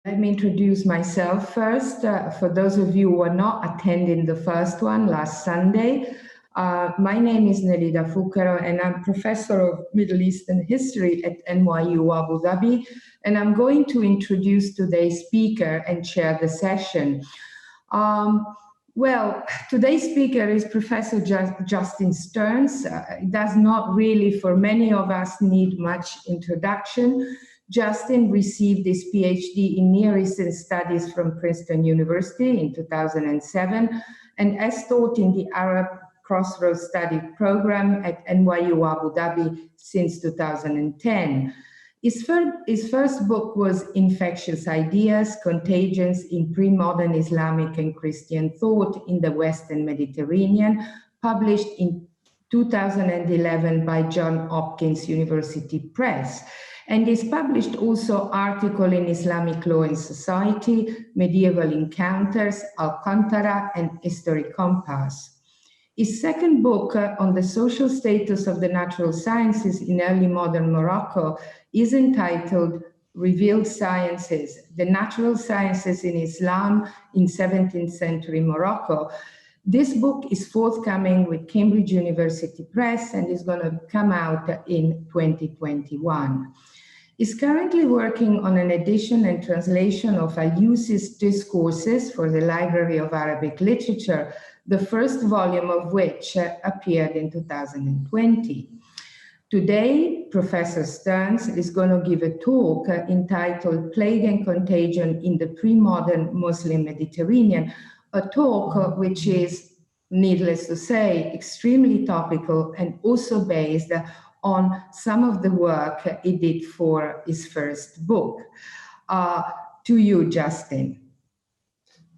Let me introduce myself first. For those of you who are not attending the first one last Sunday, my name is Nelida Fucaro, and I'm professor of Middle Eastern history at NYU Abu Dhabi, and I'm going to introduce today's speaker and chair the session. Well, today's speaker is Professor Justin Stearns. It does not really, for many of us, need much introduction. Justin received his PhD in Near Eastern Studies from Princeton University in 2007 and has taught in the Arab Crossroads study program at NYU Abu Dhabi since 2010. His first book was Infectious Ideas, Contagions in Premodern Islamic and Christian Thought in the Western Mediterranean, published in 2011 by Johns Hopkins University Press. And he's published also articles in Islamic Law and Society, Medieval Encounters, Alcantara, and History Compass. His second book on the social status of the natural sciences in early modern Morocco is entitled Revealed Sciences, the Natural Sciences in Islam in 17th Century Morocco. This book is forthcoming with Cambridge University Press and is going to come out in 2021. He's currently working on an edition and translation of Ayusi's Discourses for the Library of Arabic Literature, the first volume of which appeared in 2020. Today, Professor Stearns is going to give a talk entitled Plague and Contagion in the Pre-Modern Muslim Mediterranean, a talk which is, needless to say, extremely topical and also based on some of the work he did for his first book. To you, Justin.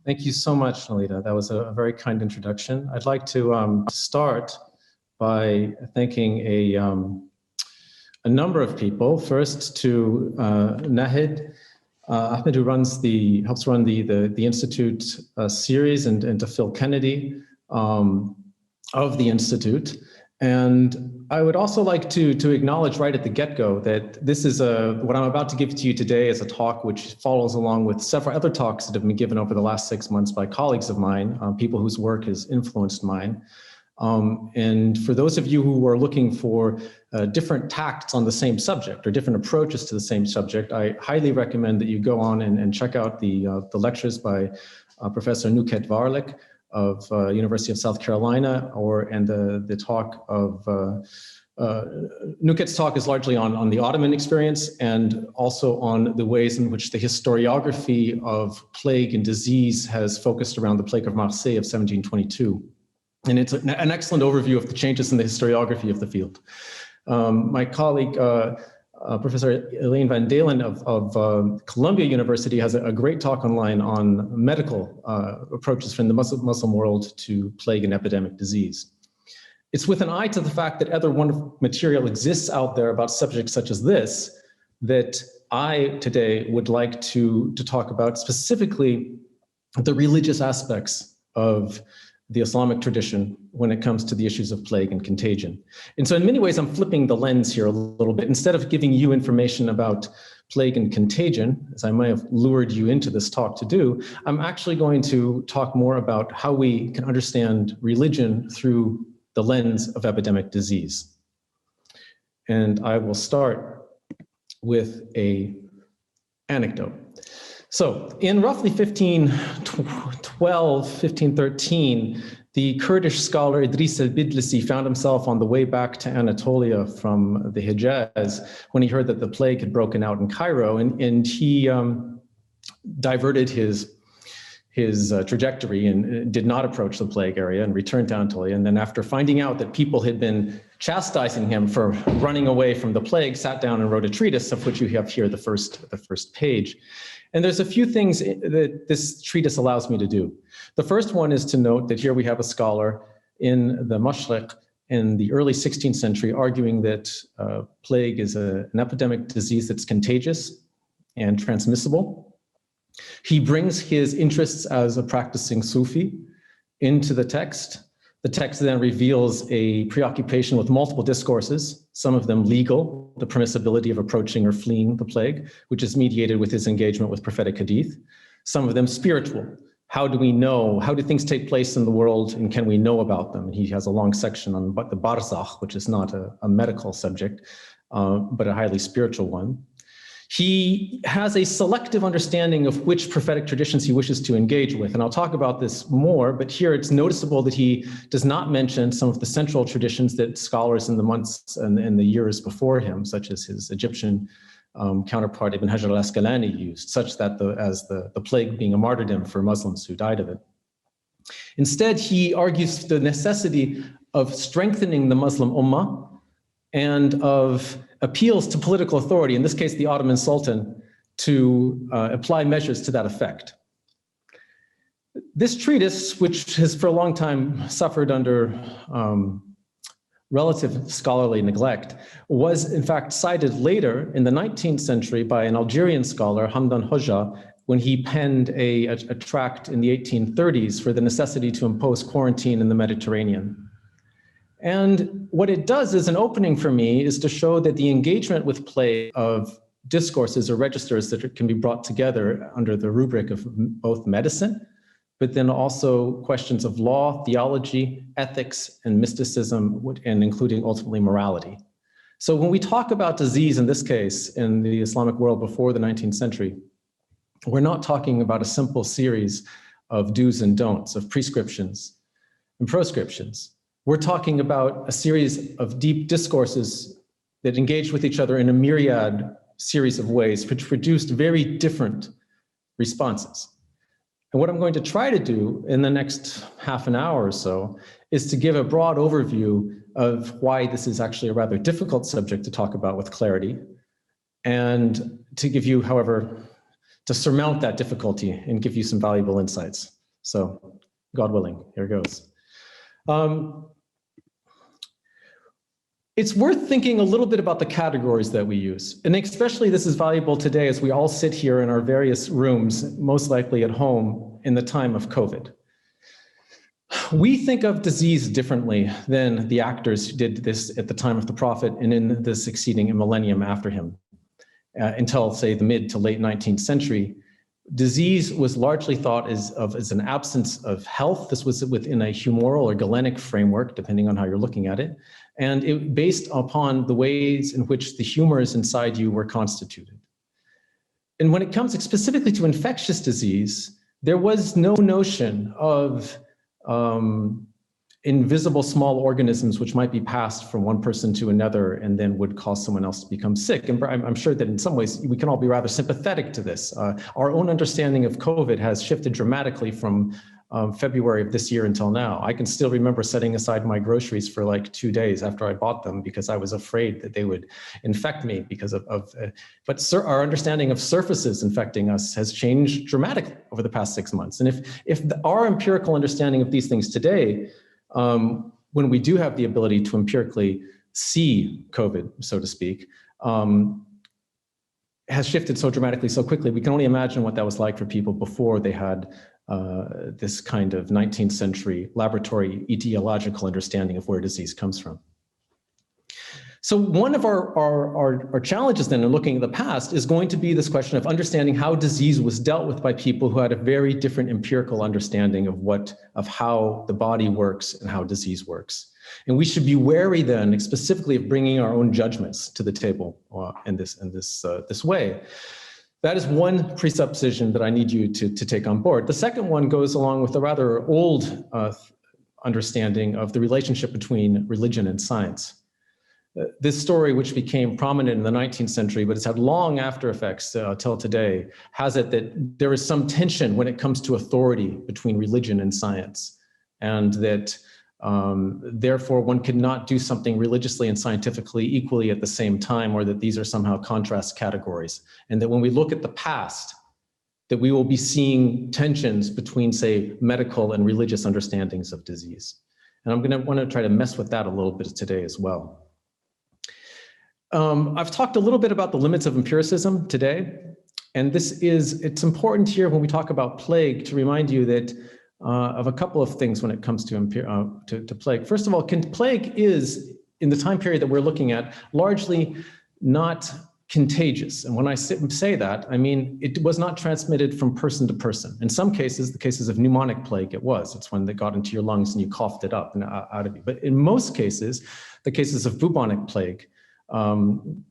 Thank you so much, Nelida. That was a very kind introduction. I'd like to start by thanking a number of people. First to Nahid Ahmed, who helps run the Institute series, and to Phil Kennedy of the Institute. And I would also like to acknowledge right at the get-go that this is what I'm about to give to you today is a talk which follows along with several other talks that have been given over the last 6 months by colleagues of mine, people whose work has influenced mine. And for those of you who are looking for different tacts on the same subject or different approaches to the same subject, I highly recommend that you go on and check out the lectures by Professor Nuket Varlik of University of South Carolina, and the talk of Nuket's talk is largely on the Ottoman experience and also on the ways in which the historiography of plague and disease has focused around the plague of Marseille of 1722. And it's an excellent overview of the changes in the historiography of the field. My colleague, Professor Elaine Van Dalen of Columbia University has a great talk online on medical approaches from the Muslim world to plague and epidemic disease. It's with an eye to the fact that other wonderful material exists out there about subjects such as this that I today would like to talk about specifically the religious aspects of the Islamic tradition when it comes to the issues of plague and contagion. And so in many ways, I'm flipping the lens here a little bit. Instead of giving you information about plague and contagion, as I may have lured you into this talk to do, I'm actually going to talk more about how we can understand religion through the lens of epidemic disease. And I will start with an anecdote. So in roughly 1512, 1513, the Kurdish scholar Idris al-Bidlisi found himself on the way back to Anatolia from the Hijaz when he heard that the plague had broken out in Cairo, and he diverted his trajectory and did not approach the plague area and returned to Anatolia. And then after finding out that people had been chastising him for running away from the plague, sat down and wrote a treatise, of which you have here the first page. And there's a few things that this treatise allows me to do. The first one is to note that here we have a scholar in the Mashriq in the early 16th century arguing that plague is an epidemic disease that's contagious and transmissible. He brings his interests as a practicing Sufi into the text. The text then reveals a preoccupation with multiple discourses, some of them legal, the permissibility of approaching or fleeing the plague, which is mediated with his engagement with prophetic hadith. Some of them spiritual. How do we know? How do things take place in the world, and can we know about them? He has a long section on the barzakh, which is not a medical subject, but a highly spiritual one. He has a selective understanding of which prophetic traditions he wishes to engage with. And I'll talk about this more, but here it's noticeable that he does not mention some of the central traditions that scholars in the months and in the years before him, such as his Egyptian counterpart Ibn Hajar al-Asqalani used, such that the plague being a martyrdom for Muslims who died of it. Instead, he argues the necessity of strengthening the Muslim ummah and of appeals to political authority, in this case, the Ottoman Sultan, to apply measures to that effect. This treatise, which has for a long time suffered under relative scholarly neglect, was in fact cited later in the 19th century by an Algerian scholar, Hamdan Hoxha, when he penned a tract in the 1830s for the necessity to impose quarantine in the Mediterranean. And what it does as an opening for me is to show that the engagement with plague of discourses or registers that can be brought together under the rubric of both medicine, but then also questions of law, theology, ethics, and mysticism, and including ultimately morality. So when we talk about disease in this case, in the Islamic world before the 19th century, we're not talking about a simple series of do's and don'ts, of prescriptions and proscriptions. We're talking about a series of deep discourses that engage with each other in a myriad series of ways, which produced very different responses. And what I'm going to try to do in the next half an hour or so is to give a broad overview of why this is actually a rather difficult subject to talk about with clarity, and to give you, however, to surmount that difficulty and give you some valuable insights. So, God willing, here goes. It's worth thinking a little bit about the categories that we use. And especially this is valuable today as we all sit here in our various rooms, most likely at home in the time of COVID. We think of disease differently than the actors who did this at the time of the Prophet and in the succeeding millennium after him. Until, say, the mid to late 19th century, disease was largely thought as an absence of health. This was within a humoral or Galenic framework, depending on how you're looking at it. And it based upon the ways in which the humors inside you were constituted. And when it comes specifically to infectious disease, there was no notion of invisible small organisms which might be passed from one person to another and then would cause someone else to become sick. And I'm sure that in some ways we can all be rather sympathetic to this. Our own understanding of COVID has shifted dramatically from February of this year until now. I can still remember setting aside my groceries for like 2 days after I bought them because I was afraid that they would infect me because but our understanding of surfaces infecting us has changed dramatically over the past 6 months. And if our empirical understanding of these things today, when we do have the ability to empirically see COVID, so to speak, has shifted so dramatically so quickly, we can only imagine what that was like for people before they had this kind of 19th century laboratory etiological understanding of where disease comes from. So one of our challenges then in looking at the past is going to be this question of understanding how disease was dealt with by people who had a very different empirical understanding of how the body works and how disease works. And we should be wary then specifically of bringing our own judgments to the table in this way. That is one presupposition that I need you to take on board. The second one goes along with a rather old understanding of the relationship between religion and science. This story, which became prominent in the 19th century, but it's had long after effects till today, has it that there is some tension when it comes to authority between religion and science, and that therefore one could not do something religiously and scientifically equally at the same time, or that these are somehow contrast categories. And that when we look at the past, that we will be seeing tensions between, say, medical and religious understandings of disease. And I'm going to want to try to mess with that a little bit today as well. I've talked a little bit about the limits of empiricism today, and it's important here when we talk about plague to remind you that of a couple of things when it comes to plague. First of all, plague is, in the time period that we're looking at, largely not contagious. And when I say that, I mean it was not transmitted from person to person. In some cases, the cases of pneumonic plague, it was. It's when they got into your lungs and you coughed it up and out of you. But in most cases, the cases of bubonic plague,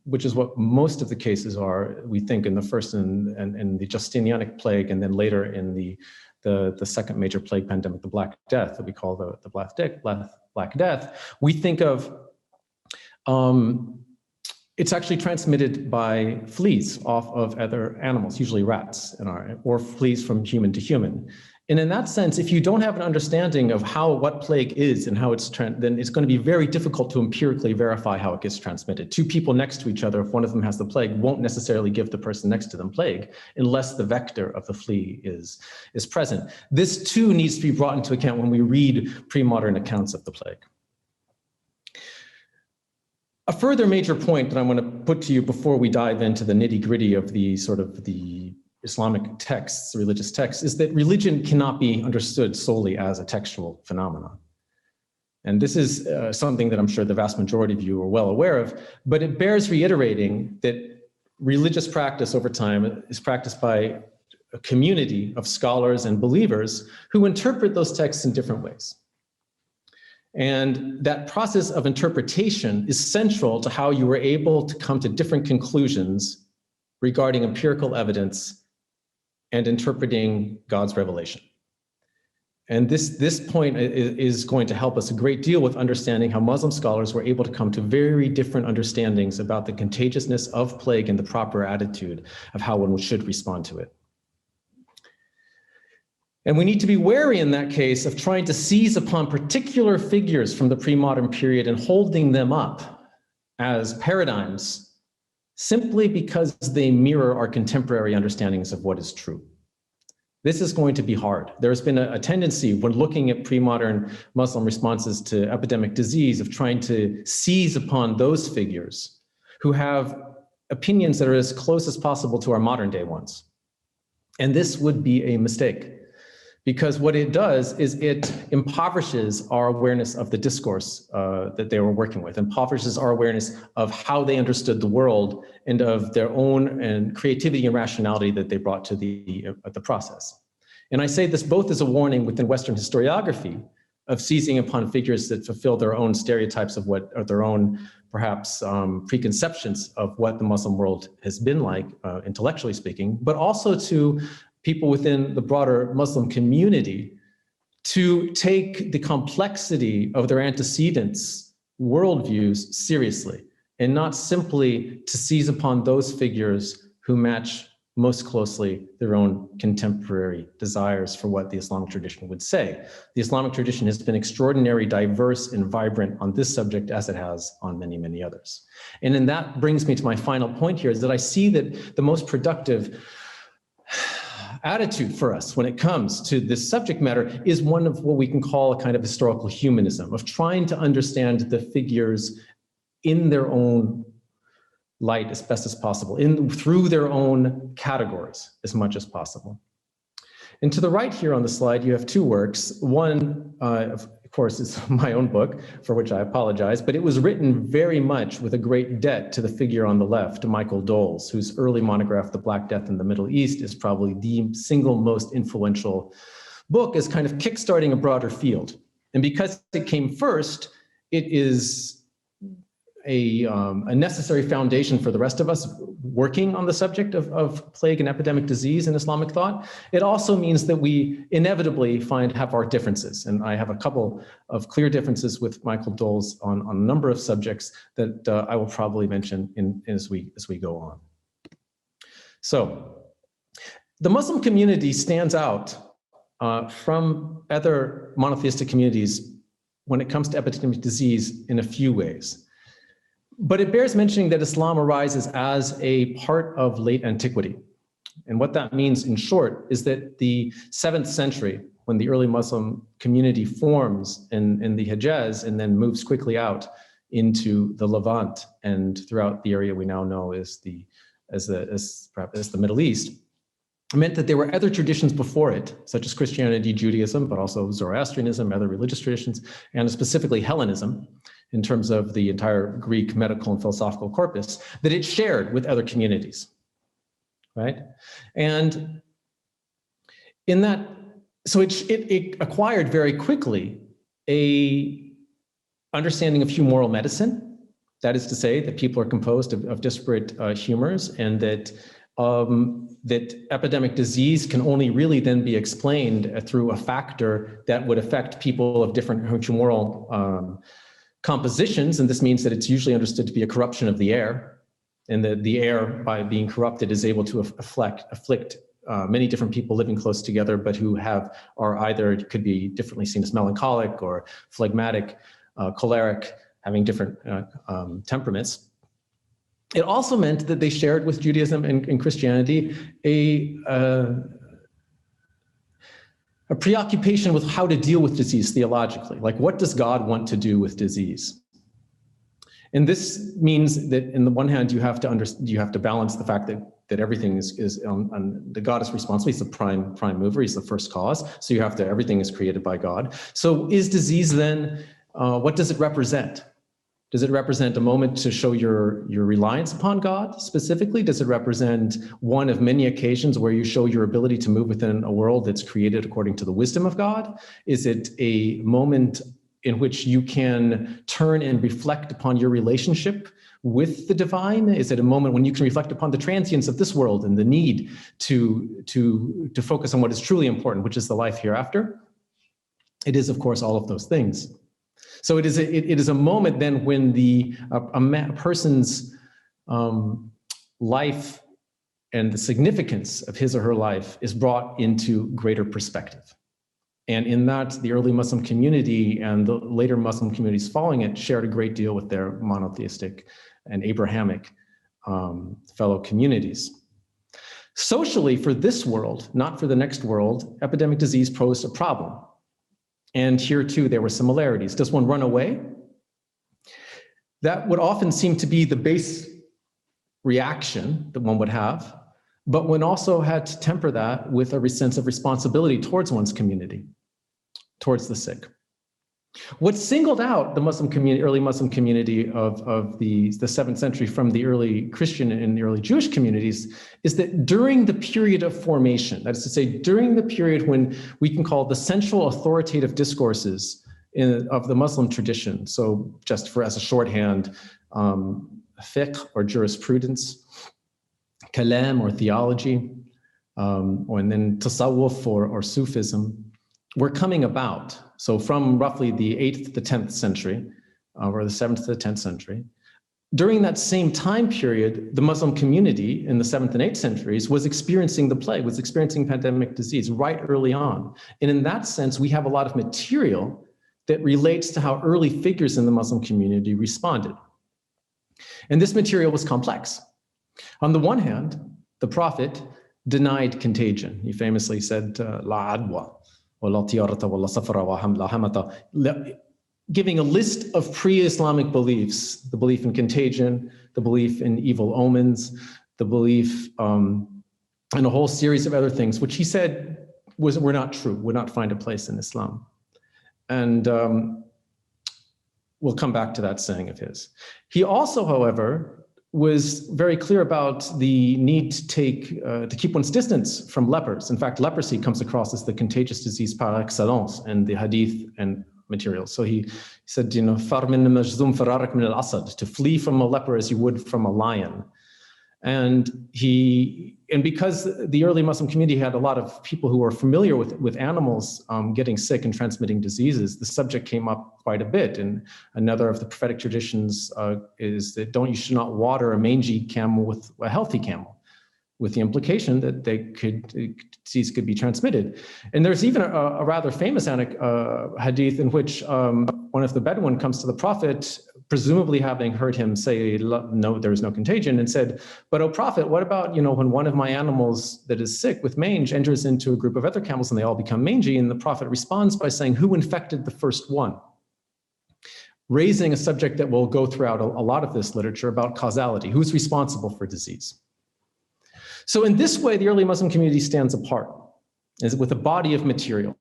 which is what most of the cases are, we think, in the first and the Justinianic plague, and then later in the second major plague pandemic, the Black Death, that we call the Black Death, we think of it's actually transmitted by fleas off of other animals, usually rats, or fleas from human to human. And in that sense, if you don't have an understanding of what plague is and how it's then it's going to be very difficult to empirically verify how it gets transmitted. Two people next to each other, if one of them has the plague, won't necessarily give the person next to them plague unless the vector of the flea is present. This too needs to be brought into account when we read pre-modern accounts of the plague. A further major point that I want to put to you before we dive into the nitty-gritty of the Islamic texts, religious texts, is that religion cannot be understood solely as a textual phenomenon. And this is something that I'm sure the vast majority of you are well aware of, but it bears reiterating that religious practice over time is practiced by a community of scholars and believers who interpret those texts in different ways. And that process of interpretation is central to how you were able to come to different conclusions regarding empirical evidence and interpreting God's revelation. And this point is going to help us a great deal with understanding how Muslim scholars were able to come to very different understandings about the contagiousness of plague and the proper attitude of how one should respond to it. And we need to be wary in that case of trying to seize upon particular figures from the pre-modern period and holding them up as paradigms simply because they mirror our contemporary understandings of what is true. This is going to be hard. There's been a tendency when looking at pre-modern Muslim responses to epidemic disease of trying to seize upon those figures who have opinions that are as close as possible to our modern day ones. And this would be a mistake, because what it does is it impoverishes our awareness of the discourse that they were working with, impoverishes our awareness of how they understood the world and of their own and creativity and rationality that they brought to the process. And I say this both as a warning within Western historiography of seizing upon figures that fulfill their own stereotypes of what are their own perhaps preconceptions of what the Muslim world has been like, intellectually speaking, but also to people within the broader Muslim community to take the complexity of their antecedents' worldviews seriously, and not simply to seize upon those figures who match most closely their own contemporary desires for what the Islamic tradition would say. The Islamic tradition has been extraordinarily diverse and vibrant on this subject as it has on many, many others. And then that brings me to my final point here, is that I see that the most productive attitude for us when it comes to this subject matter is one of what we can call a kind of historical humanism, of trying to understand the figures in their own light as best as possible, through their own categories as much as possible. And to the right here on the slide, you have two works. One, of course, is my own book, for which I apologize, but it was written very much with a great debt to the figure on the left, Michael Doles, whose early monograph, The Black Death in the Middle East, is probably the single most influential book as kind of kickstarting a broader field. And because it came first, it is a necessary foundation for the rest of us working on the subject of plague and epidemic disease in Islamic thought. It also means that we inevitably have our differences. And I have a couple of clear differences with Michael Doles on a number of subjects that I will probably mention as we go on. So the Muslim community stands out from other monotheistic communities when it comes to epidemic disease in a few ways. But it bears mentioning that Islam arises as a part of late antiquity. And what that means, in short, is that the 7th century, when the early Muslim community forms in the Hejaz and then moves quickly out into the Levant and throughout the area we now know as the Middle East, meant that there were other traditions before it, such as Christianity, Judaism, but also Zoroastrianism, other religious traditions, and specifically Hellenism, in terms of the entire Greek medical and philosophical corpus, that it shared with other communities, right? And in that, so it acquired very quickly a understanding of humoral medicine. That is to say that people are composed of disparate humors, and that epidemic disease can only really then be explained through a factor that would affect people of different humoral compositions. And this means that it's usually understood to be a corruption of the air, and that the air, by being corrupted, is able to afflict many different people living close together, but who are either, could be differently seen as melancholic or phlegmatic, choleric, having different temperaments. It also meant that they shared with Judaism and Christianity a preoccupation with how to deal with disease theologically. Like, what does God want to do with disease? And this means that, in the one hand, you have to balance the fact that everything is on the God is responsible. He's the prime mover. He's the first cause. So everything is created by God. So is disease then, what does it represent? Does it represent a moment to show your reliance upon God specifically? Does it represent one of many occasions where you show your ability to move within a world that's created according to the wisdom of God? Is it a moment in which you can turn and reflect upon your relationship with the divine? Is it a moment when you can reflect upon the transience of this world and the need to focus on what is truly important, which is the life hereafter? It is, of course, all of those things. So it is a moment then when a person's life and the significance of his or her life is brought into greater perspective. And in that, the early Muslim community and the later Muslim communities following it shared a great deal with their monotheistic and Abrahamic fellow communities. Socially, for this world, not for the next world, epidemic disease posed a problem. And here too, there were similarities. Does one run away? That would often seem to be the base reaction that one would have, but one also had to temper that with a sense of responsibility towards one's community, towards the sick. What singled out the Muslim community, early Muslim community of the 7th century from the early Christian and the early Jewish communities is that during the period of formation, that is to say, during the period when we can call the central authoritative discourses of the Muslim tradition, so just as a shorthand, fiqh or jurisprudence, kalam or theology, and then tasawwuf or Sufism, were coming about. So from roughly the 8th to the 10th century, or the 7th to the 10th century, during that same time period, the Muslim community in the 7th and 8th centuries was experiencing the plague, was experiencing pandemic disease right early on. And in that sense, we have a lot of material that relates to how early figures in the Muslim community responded. And this material was complex. On the one hand, the Prophet denied contagion. He famously said, La adwa. Giving a list of pre-Islamic beliefs, the belief in contagion, the belief in evil omens, the belief in a whole series of other things, which he said were not true, would not find a place in Islam. And we'll come back to that saying of his. He also, however, was very clear about the need to keep one's distance from lepers. In fact, leprosy comes across as the contagious disease par excellence in the hadith and materials. So he said, "Far min al-majzum fararak min al-asad," to flee from a leper as you would from a lion. And because the early Muslim community had a lot of people who were familiar with animals getting sick and transmitting diseases, the subject came up quite a bit. And another of the prophetic traditions is that you should not water a mangy camel with a healthy camel, with the implication that disease could be transmitted. And there's even a rather famous hadith in which one of the Bedouin comes to the Prophet, presumably having heard him say, no, there is no contagion, and said, but O Prophet, what about, when one of my animals that is sick with mange enters into a group of other camels and they all become mangy? And the Prophet responds by saying, who infected the first one? Raising a subject that will go throughout a lot of this literature about causality. Who's responsible for disease? So in this way, the early Muslim community stands apart, is with a body of material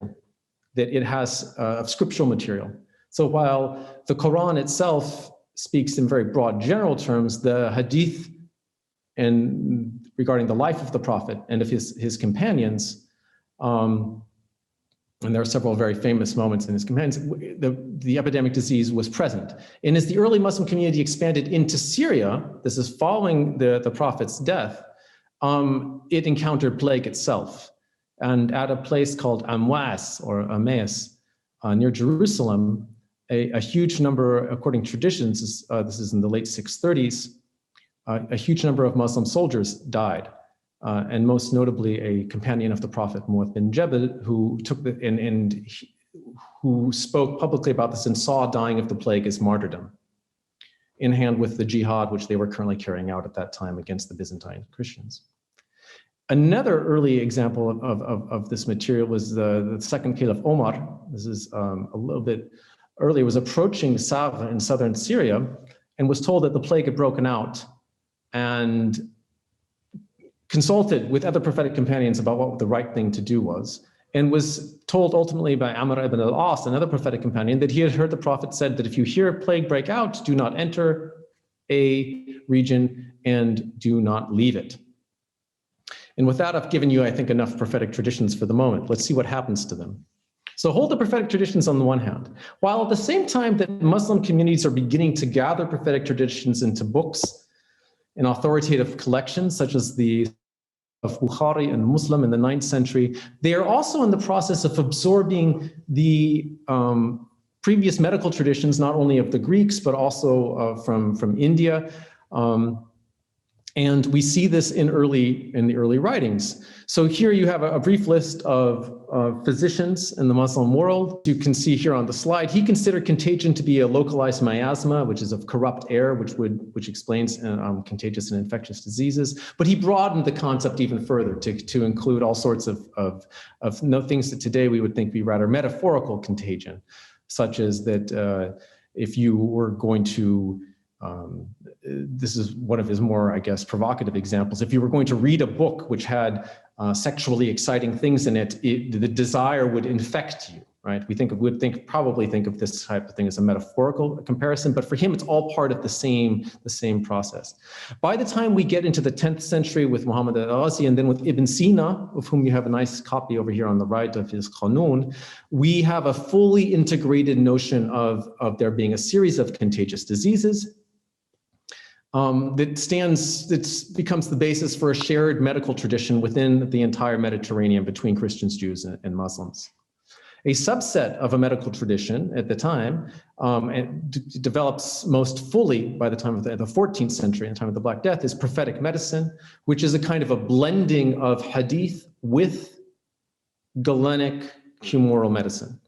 that it has, of scriptural material. So while the Quran itself speaks in very broad general terms, the hadith and regarding the life of the Prophet and of his companions, and there are several very famous moments in his companions, the epidemic disease was present. And as the early Muslim community expanded into Syria, this is following the Prophet's death, it encountered plague itself. And at a place called Amwas, or Emmaus, near Jerusalem, a huge number, according to traditions, this is in the late 630s, a huge number of Muslim soldiers died. And most notably a companion of the Prophet, Mu'adh bin Jabal, who took who spoke publicly about this and saw dying of the plague as martyrdom, in hand with the jihad which they were currently carrying out at that time against the Byzantine Christians. Another early example of this material was the second Caliph Omar. This is a little bit earlier, was approaching Savr in southern Syria and was told that the plague had broken out, and consulted with other prophetic companions about what the right thing to do was, and was told ultimately by Amr ibn al-As, another prophetic companion, that he had heard the Prophet said that if you hear a plague break out, do not enter a region and do not leave it. And with that, I've given you, I think, enough prophetic traditions for the moment. Let's see what happens to them. So hold the prophetic traditions on the one hand, while at the same time that Muslim communities are beginning to gather prophetic traditions into books and authoritative collections, such as the of Bukhari and Muslim in the 9th century, they are also in the process of absorbing the previous medical traditions, not only of the Greeks, but also from India. And we see this in the early writings. So here you have a brief list of physicians in the Muslim world. You can see here on the slide, he considered contagion to be a localized miasma, which is of corrupt air, which explains contagious and infectious diseases. But he broadened the concept even further to include all sorts of things that today we would think be rather metaphorical contagion, such as that if you were going to this is one of his more, I guess, provocative examples. If you were going to read a book which had sexually exciting things in it, the desire would infect you, right? We probably think of this type of thing as a metaphorical comparison, but for him, it's all part of the same process. By the time we get into the 10th century with Muhammad al-Ghazi, and then with Ibn Sina, of whom you have a nice copy over here on the right of his Qanun, we have a fully integrated notion of there being a series of contagious diseases, that becomes the basis for a shared medical tradition within the entire Mediterranean between Christians, Jews, and Muslims. A subset of a medical tradition at the time develops most fully by the time of the 14th century, in the time of the Black Death, is prophetic medicine, which is a kind of a blending of hadith with Galenic humoral medicine.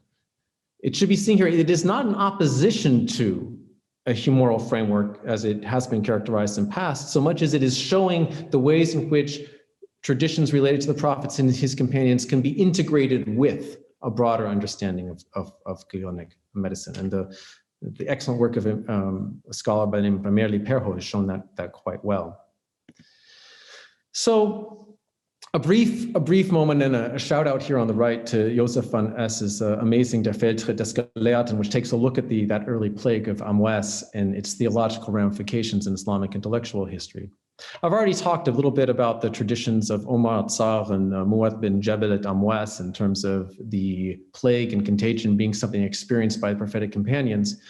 It should be seen here, it is not in opposition to a humoral framework as it has been characterized in past, so much as it is showing the ways in which traditions related to the prophets and his companions can be integrated with a broader understanding of Galenic medicine. And the excellent work of a scholar by the name of Merli Perho has shown that quite well. So a brief moment and a shout out here on the right to Joseph van Ess's amazing Der Feldtritt des Gelehrten, which takes a look at that early plague of Amwas and its theological ramifications in Islamic intellectual history. I've already talked a little bit about the traditions of Omar Tsar and Mu'adh bin Jabal at Amwas in terms of the plague and contagion being something experienced by prophetic companions.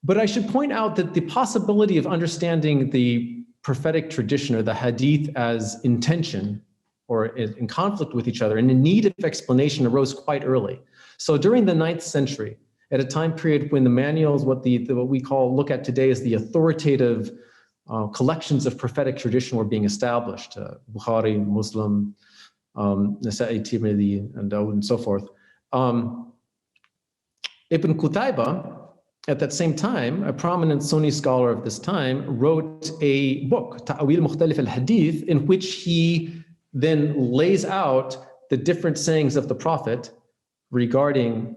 But I should point out that the possibility of understanding the prophetic tradition or the hadith as intention or in conflict with each other and in need of explanation arose quite early. So during the 9th century, at a time period when the manuals, what we look at today as the authoritative collections of prophetic tradition were being established, Bukhari, Muslim, Nasa'i, Tirmidhi, and Dawud, and so forth. Ibn Qutayba, at that same time, a prominent Sunni scholar of this time, wrote a book, Ta'wil Mukhtalif al-Hadith, in which he then lays out the different sayings of the Prophet regarding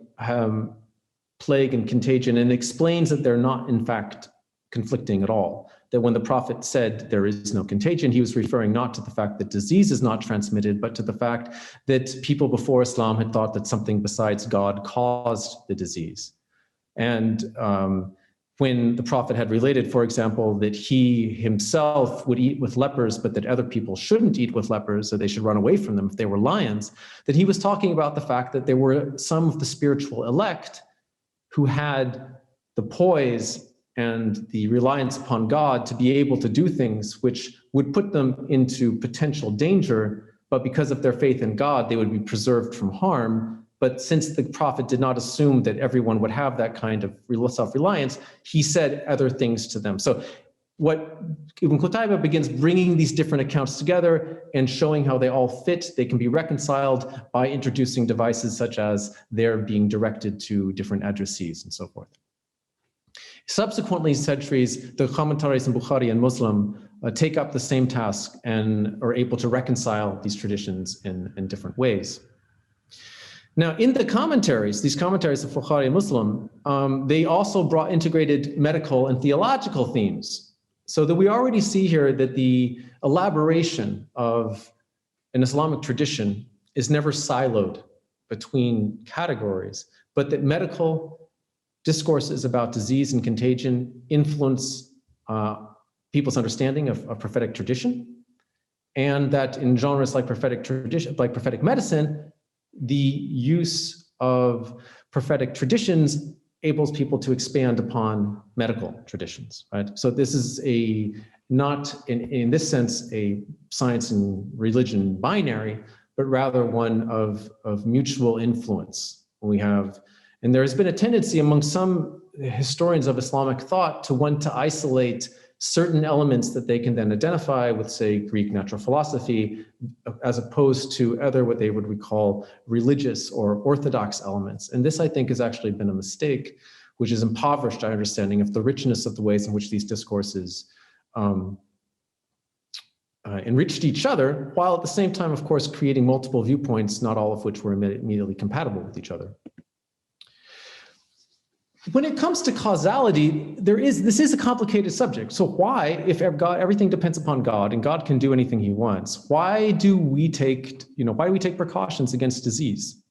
plague and contagion and explains that they're not, in fact, conflicting at all. that when the Prophet said there is no contagion, he was referring not to the fact that disease is not transmitted, but to the fact that people before Islam had thought that something besides God caused the disease. And when the Prophet had related, for example, that he himself would eat with lepers, but that other people shouldn't eat with lepers, so they should run away from them if they were lions, that he was talking about the fact that there were some of the spiritual elect who had the poise and the reliance upon God to be able to do things which would put them into potential danger, but because of their faith in God, they would be preserved from harm. But since the Prophet did not assume that everyone would have that kind of self-reliance, he said other things to them. So what Ibn Qutayba begins bringing these different accounts together and showing how they all fit, they can be reconciled by introducing devices such as their being directed to different addressees and so forth. Subsequently, centuries, the commentaries in Bukhari and Muslim take up the same task and are able to reconcile these traditions in different ways. Now, in the commentaries, these commentaries of Bukhari and Muslim, they also integrated medical and theological themes. So that we already see here that the elaboration of an Islamic tradition is never siloed between categories, but that medical discourses about disease and contagion influence people's understanding of prophetic tradition, and that in genres like prophetic tradition, like prophetic medicine, the use of prophetic traditions enables people to expand upon medical traditions, right? So this is not in this sense a science and religion binary, but rather one of mutual influence. And there has been a tendency among some historians of Islamic thought to want to isolate certain elements that they can then identify with, say, Greek natural philosophy, as opposed to other what they would recall religious or orthodox elements. And this, I think, has actually been a mistake, which has impoverished our understanding of the richness of the ways in which these discourses enriched each other, while at the same time, of course, creating multiple viewpoints, not all of which were immediately compatible with each other. When it comes to causality, this is a complicated subject. So why, if everything depends upon God and God can do anything he wants, why do we take precautions against disease?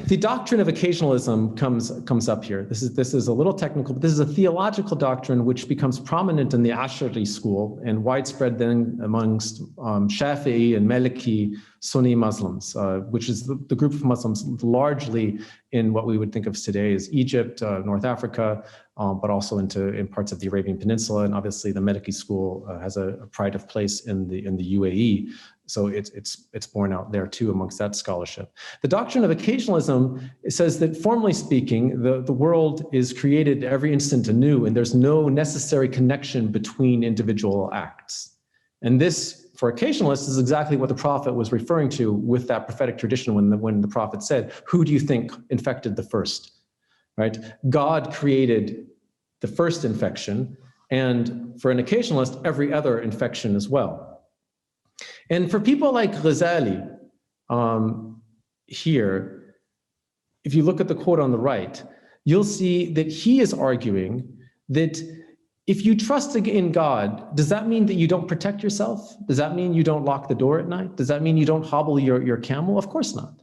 The doctrine of occasionalism comes up here. This is a little technical, but this is a theological doctrine which becomes prominent in the Ash'ari school and widespread then amongst Shafi'i and Maliki Sunni Muslims, which is the group of Muslims largely in what we would think of today as Egypt, North Africa, but also in parts of the Arabian Peninsula, and obviously the Maliki school has a pride of place in the UAE. So it's borne out there too amongst that scholarship. The doctrine of occasionalism says that, formally speaking, the world is created every instant anew, and there's no necessary connection between individual acts. And this, for occasionalists, is exactly what the Prophet was referring to with that prophetic tradition when the Prophet said, "Who do you think infected the first?" Right? God created the first infection, and for an occasionalist, every other infection as well. And for people like Ghazali here, if you look at the quote on the right, you'll see that he is arguing that if you trust in God, does that mean that you don't protect yourself? Does that mean you don't lock the door at night? Does that mean you don't hobble your camel? Of course not.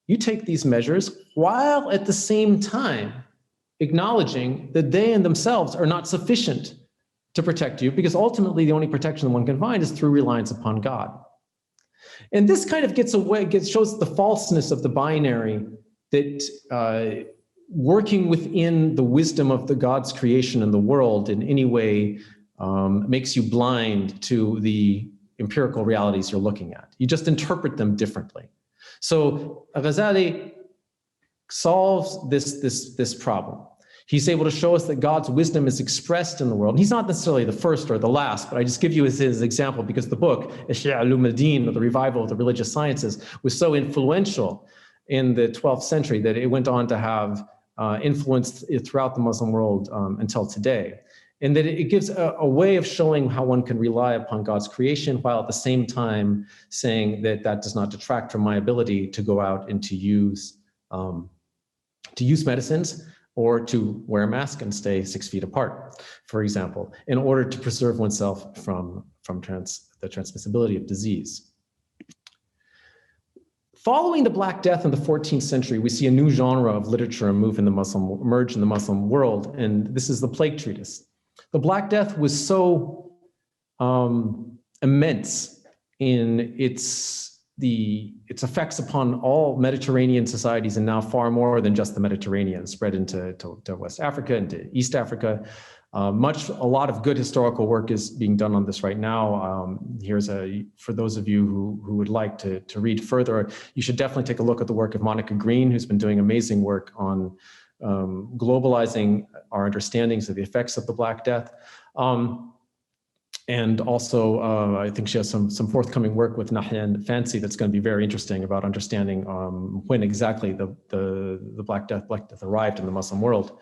You take these measures while at the same time acknowledging that they in themselves are not sufficient to protect you, because ultimately the only protection that one can find is through reliance upon God. And this kind of shows the falseness of the binary, that working within the wisdom of the God's creation in the world in any way makes you blind to the empirical realities you're looking at. You just interpret them differently. So Ghazali solves this problem. He's able to show us that God's wisdom is expressed in the world. And he's not necessarily the first or the last, but I just give you his example because the book, Ihya Ulum-al-Din, or the revival of the religious sciences, was so influential in the 12th century that it went on to have influence throughout the Muslim world until today. And that it gives a way of showing how one can rely upon God's creation, while at the same time saying that that does not detract from my ability to go out and to use medicines or to wear a mask and stay 6 feet apart, for example, in order to preserve oneself from the transmissibility of disease. Following the Black Death in the 14th century, we see a new genre of literature emerge in the Muslim world, and this is the plague treatise. The Black Death was so immense in its effects upon all Mediterranean societies, and now far more than just the Mediterranean, spread into West Africa, into East Africa. A lot of good historical work is being done on this right now. For those of you who would like to read further, you should definitely take a look at the work of Monica Green, who's been doing amazing work on globalizing our understandings of the effects of the Black Death. And also, I think she has some forthcoming work with Nahyan Fancy that's going to be very interesting about understanding when exactly the Black Death arrived in the Muslim world.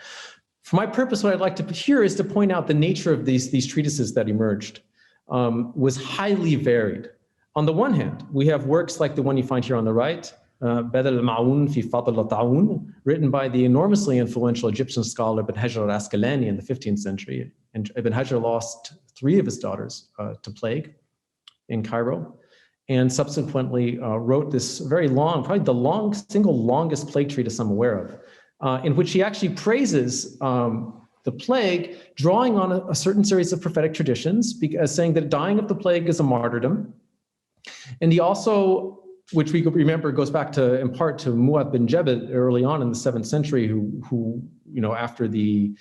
For my purpose, what I'd like to here is to point out the nature of these treatises that emerged was highly varied. On the one hand, we have works like the one you find here on the right, Badal al-Ma'un fi Fadl al-Ta'un, written by the enormously influential Egyptian scholar Ibn Hajar al-Asqalani in the 15th century. And Ibn Hajar lost 3 of his daughters to plague in Cairo, and subsequently wrote this very long, probably the single longest plague treatise I'm aware of, in which he actually praises the plague, drawing on a certain series of prophetic traditions, saying that dying of the plague is a martyrdom. And he also, which we remember goes back in part to Mu'adh bin Jabal early on in the 7th century, who after the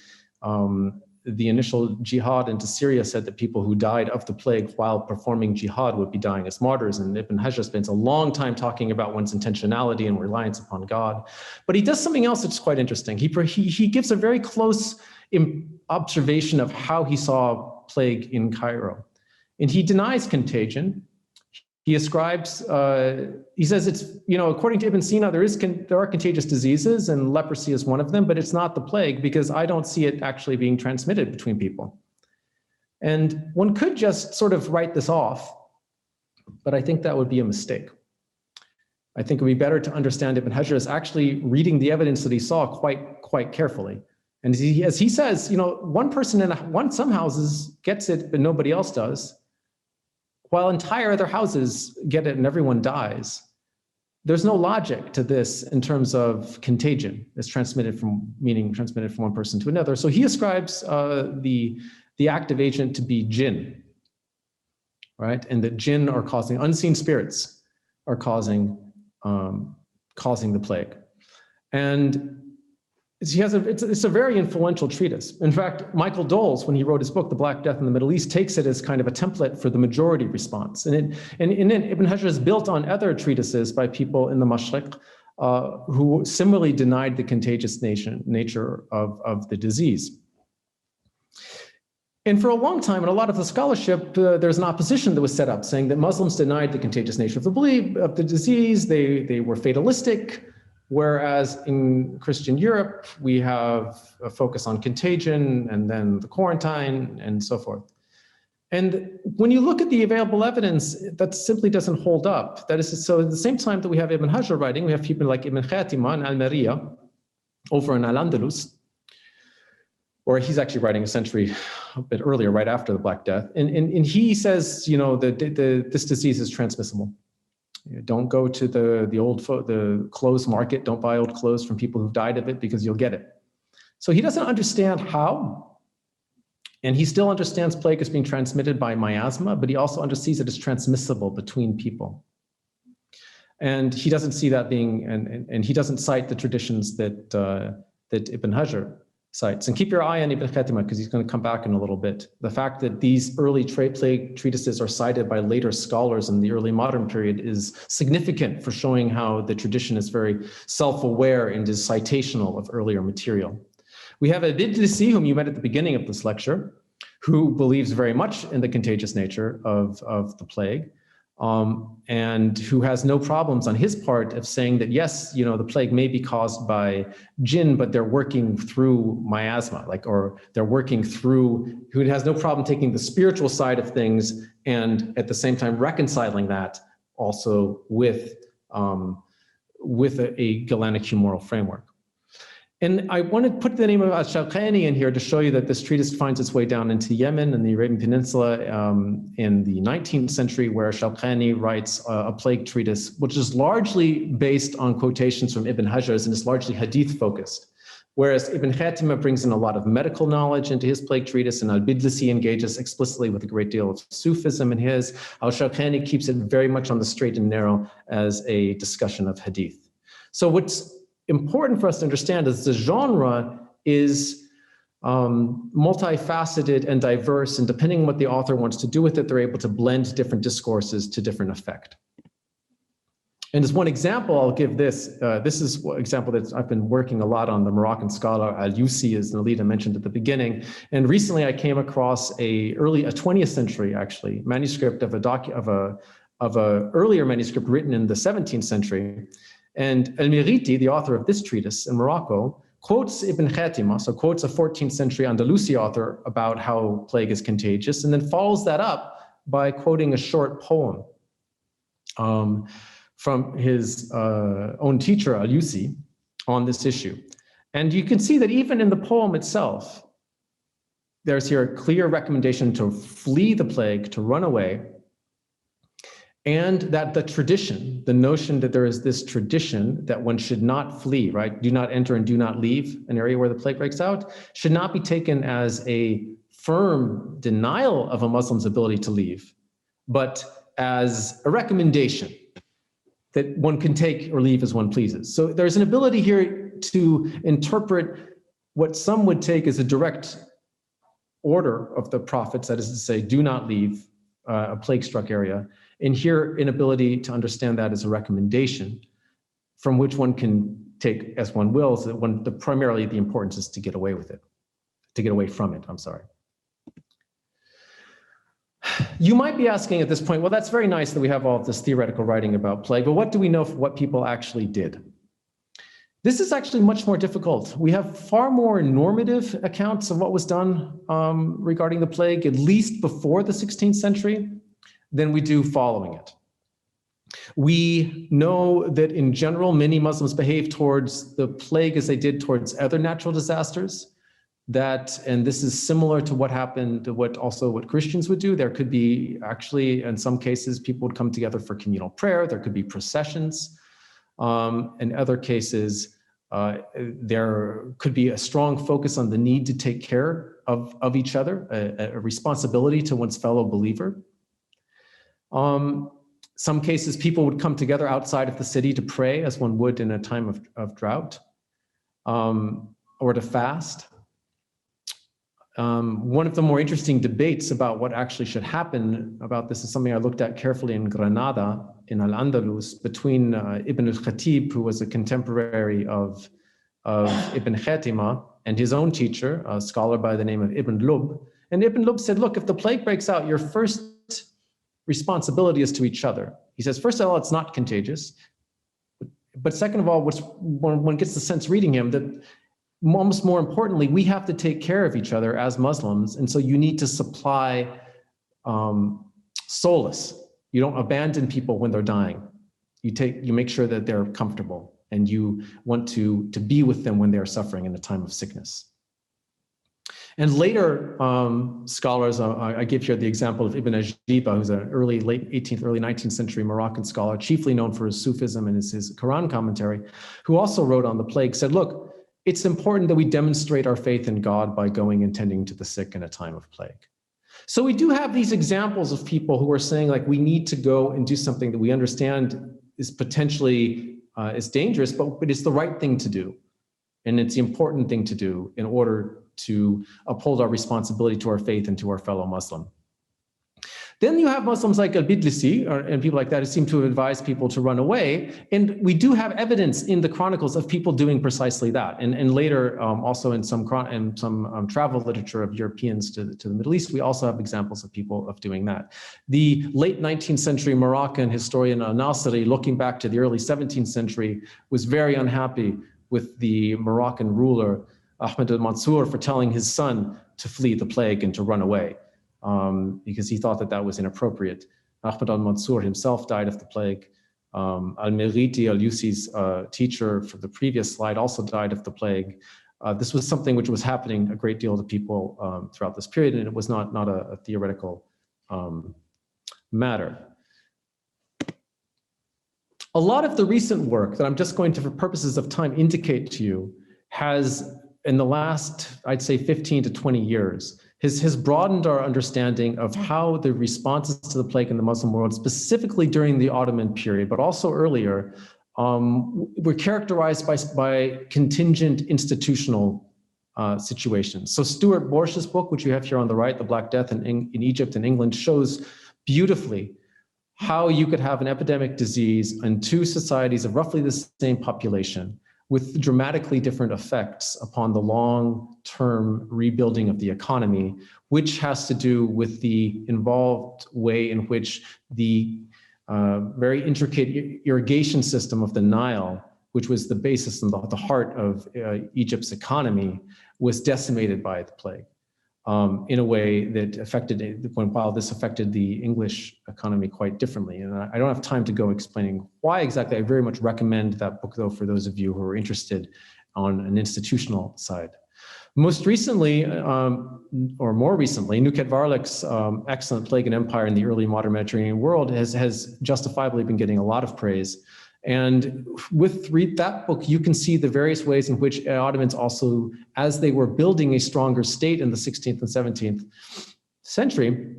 initial jihad into Syria said that people who died of the plague while performing jihad would be dying as martyrs. And Ibn Hajar spends a long time talking about one's intentionality and reliance upon God. But he does something else that's quite interesting. He gives a very close observation of how he saw plague in Cairo. And he denies contagion. He ascribes, he says it's, according to Ibn Sina, there are contagious diseases, and leprosy is one of them, but it's not the plague because I don't see it actually being transmitted between people. And one could just sort of write this off, but I think that would be a mistake. I think it would be better to understand Ibn Hajar as actually reading the evidence that he saw quite carefully. And as he says, one person in some houses gets it, but nobody else does, while entire other houses get it and everyone dies. There's no logic to this in terms of contagion. It's transmitted from one person to another. So he ascribes the active agent to be jinn, right? And that jinn are causing, unseen spirits are causing the plague. And it's a very influential treatise. In fact, Michael Doles, when he wrote his book, The Black Death in the Middle East, takes it as kind of a template for the majority response. And Ibn Hajar is built on other treatises by people in the Mashriq who similarly denied the contagious nature of the disease. And for a long time, in a lot of the scholarship, there's an opposition that was set up saying that Muslims denied the contagious nature of the disease, they were fatalistic. Whereas in Christian Europe, we have a focus on contagion and then the quarantine and so forth. And when you look at the available evidence, that simply doesn't hold up. That is, so at the same time that we have Ibn Hajar writing, we have people like Ibn Khatima and Al-Mariya over in Al-Andalus, or he's actually writing a century a bit earlier, right after the Black Death. And he says, this disease is transmissible. Don't go to the clothes market. Don't buy old clothes from people who've died of it because you'll get it. So he doesn't understand how, and he still understands plague as being transmitted by miasma, but he also understands it as transmissible between people. And he doesn't see that being, and he doesn't cite the traditions that Ibn Hajar cites. And keep your eye on Ibn Khatima because he's going to come back in a little bit. The fact that these early plague treatises are cited by later scholars in the early modern period is significant for showing how the tradition is very self-aware and is citational of earlier material. We have Al-Bidlisi, whom you met at the beginning of this lecture, who believes very much in the contagious nature of the plague. And who has no problems on his part of saying that, yes, the plague may be caused by jinn, but they're working through miasma, or they're working through, who has no problem taking the spiritual side of things and at the same time reconciling that also with a Galenic humoral framework. And I want to put the name of Al-Shalqani in here to show you that this treatise finds its way down into Yemen and the Arabian Peninsula in the 19th century, where Shalqani writes a plague treatise, which is largely based on quotations from Ibn Hajar's and is largely hadith focused. Whereas Ibn Khatimah brings in a lot of medical knowledge into his plague treatise, and Al-Bidlisi engages explicitly with a great deal of Sufism in his. Al-Shalqani keeps it very much on the straight and narrow as a discussion of hadith. So what's important for us to understand is the genre is multifaceted and diverse, and depending on what the author wants to do with it, they're able to blend different discourses to different effect. And as one example, I'll give this. This is an example that I've been working a lot on. The Moroccan scholar Al-Yusi, as Nalita mentioned at the beginning. And recently I came across a 20th century, actually, manuscript of a earlier manuscript written in the 17th century. And Al-Miriti, the author of this treatise in Morocco, quotes Ibn Khatimah, so quotes a 14th century Andalusi author about how plague is contagious, and then follows that up by quoting a short poem from his own teacher, Al-Yusi, on this issue. And you can see that even in the poem itself, there's here a clear recommendation to flee the plague, to run away, and that the tradition, the notion that there is this tradition that one should not flee, right? Do not enter and do not leave an area where the plague breaks out, should not be taken as a firm denial of a Muslim's ability to leave, but as a recommendation that one can take or leave as one pleases. So there's an ability here to interpret what some would take as a direct order of the prophets, that is to say, do not leave a plague-struck area, and here inability to understand that as a recommendation from which one can take as one wills, that primarily the importance is to get away with it, to get away from it, I'm sorry. You might be asking at this point, well, that's very nice that we have all of this theoretical writing about plague, but what do we know for what people actually did? This is actually much more difficult. We have far more normative accounts of what was done regarding the plague, at least before the 16th century, than we do following it. We know that in general, many Muslims behave towards the plague as they did towards other natural disasters. And this is similar to what happened, what Christians would do. There could be actually, in some cases, people would come together for communal prayer. There could be processions. In other cases, there could be a strong focus on the need to take care of each other, a responsibility to one's fellow believer. Some cases, people would come together outside of the city to pray, as one would in a time of drought, or to fast. One of the more interesting debates about what actually should happen about this is something I looked at carefully in Granada, in Al-Andalus, between Ibn al-Khatib, who was a contemporary of Ibn Khatimah, and his own teacher, a scholar by the name of Ibn Lub. And Ibn Lub said, look, if the plague breaks out, your first responsibility is to each other. He says, first of all, it's not contagious. But second of all, one gets the sense reading him that almost more importantly, we have to take care of each other as Muslims. And so you need to supply solace. You don't abandon people when they're dying. You make sure that they're comfortable, and you want to be with them when they're suffering in a time of sickness. And later scholars, I give here the example of Ibn Ajiba, who's an late 18th, early 19th century Moroccan scholar, chiefly known for his Sufism and his Quran commentary, who also wrote on the plague, said, look, it's important that we demonstrate our faith in God by going and tending to the sick in a time of plague. So we do have these examples of people who are saying, like, we need to go and do something that we understand is potentially is dangerous, but it's the right thing to do. And it's the important thing to do in order to uphold our responsibility to our faith and to our fellow Muslim. Then you have Muslims like Al-Bidlisi and people like that who seem to have advised people to run away. And we do have evidence in the chronicles of people doing precisely that. And later, also in some travel literature of Europeans to the Middle East, we also have examples of people of doing that. The late 19th century Moroccan historian Al-Nasiri, looking back to the early 17th century, was very unhappy with the Moroccan ruler, Ahmed al-Mansour, for telling his son to flee the plague and to run away. Because he thought that was inappropriate. Ahmed al-Mansour himself died of the plague Al-Meriti, Al-Yusi's teacher for the previous slide, also died of the plague. This was something which was happening a great deal to people throughout this period, and it was not a theoretical matter. A lot of the recent work that I'm just going to, for purposes of time, indicate to you has, in the last, I'd say 15 to 20 years, has broadened our understanding of how the responses to the plague in the Muslim world, specifically during the Ottoman period, but also earlier, were characterized by contingent institutional situations. So Stuart Borch's book, which you have here on the right, The Black Death in Egypt and England, shows beautifully how you could have an epidemic disease in two societies of roughly the same population with dramatically different effects upon the long-term rebuilding of the economy, which has to do with the involved way in which the very intricate irrigation system of the Nile, which was the basis and the heart of Egypt's economy, was decimated by the plague in a way that affected, while this affected the English economy quite differently. And I don't have time to go explaining why exactly. I very much recommend that book, though, for those of you who are interested on an institutional side. Most recently, or more recently, Nuket Varlik's excellent Plague and Empire in the early modern Mediterranean world has justifiably been getting a lot of praise. And read that book, you can see the various ways in which Ottomans also, as they were building a stronger state in the 16th and 17th century,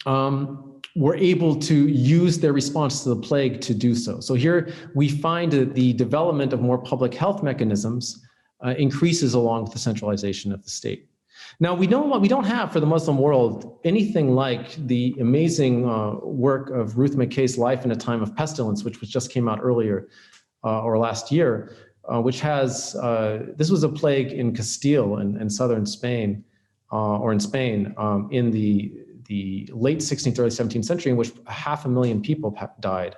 were able to use their response to the plague to do so. So here we find that the development of more public health mechanisms increases along with the centralization of the state. Now, we don't have for the Muslim world anything like the amazing work of Ruth McKay's Life in a Time of Pestilence, which just came out earlier or last year, which has, this was a plague in Castile and southern Spain, or in Spain, in the late 16th, early 17th century, in which 500,000 people died.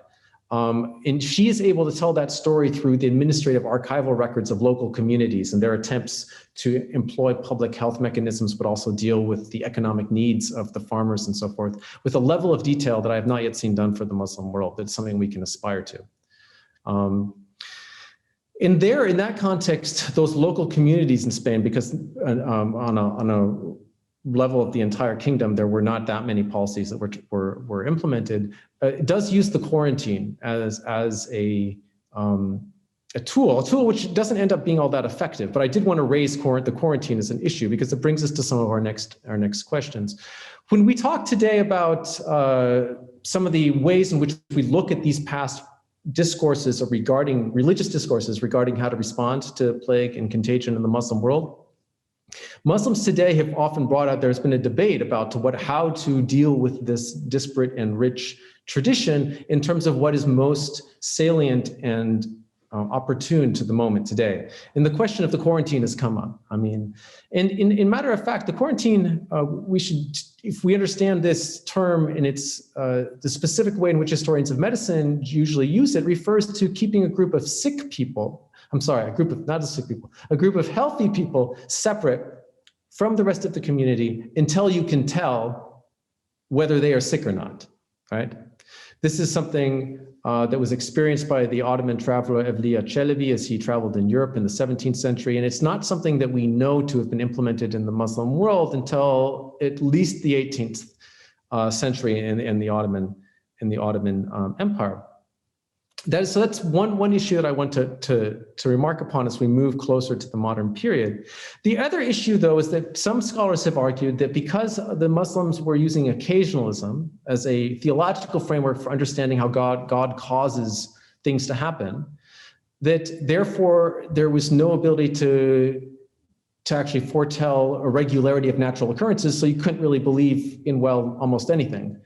And she is able to tell that story through the administrative archival records of local communities and their attempts to employ public health mechanisms, but also deal with the economic needs of the farmers and so forth, with a level of detail that I have not yet seen done for the Muslim world. That's something we can aspire to. In that context, those local communities in Spain, because on a level of the entire kingdom, there were not that many policies that were implemented. It does use the quarantine as a tool which doesn't end up being all that effective. But I did want to raise the quarantine as an issue because it brings us to some of our next questions. When we talk today about some of the ways in which we look at these past discourses regarding religious discourses regarding how to respond to plague and contagion in the Muslim world, Muslims today have often brought out, there's been a debate about how to deal with this disparate and rich tradition in terms of what is most salient and opportune to the moment today. And the question of the quarantine has come up. I mean, and in matter of fact, the quarantine, if we understand this term in its, the specific way in which historians of medicine usually use it, refers to keeping a group of sick people, a group of healthy people separate from the rest of the community until you can tell whether they are sick or not, right? This is something that was experienced by the Ottoman traveler Evliya Çelebi as he traveled in Europe in the 17th century, and it's not something that we know to have been implemented in the Muslim world until at least the 18th century in the Ottoman Empire. So that's one issue that I want to remark upon as we move closer to the modern period. The other issue, though, is that some scholars have argued that because the Muslims were using occasionalism as a theological framework for understanding how God causes things to happen, that therefore there was no ability to actually foretell a regularity of natural occurrences, so you couldn't really believe in, well, almost anything.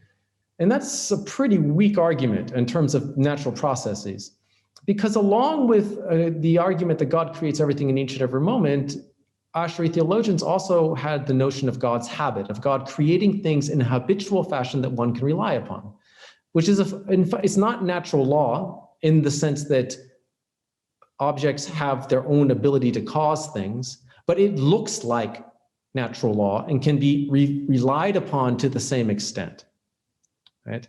And that's a pretty weak argument in terms of natural processes, because along with the argument that God creates everything in each and every moment, Ash'ari theologians also had the notion of God's habit, of God creating things in a habitual fashion that one can rely upon, which is, it's not natural law in the sense that objects have their own ability to cause things, but it looks like natural law and can be relied upon to the same extent. Right?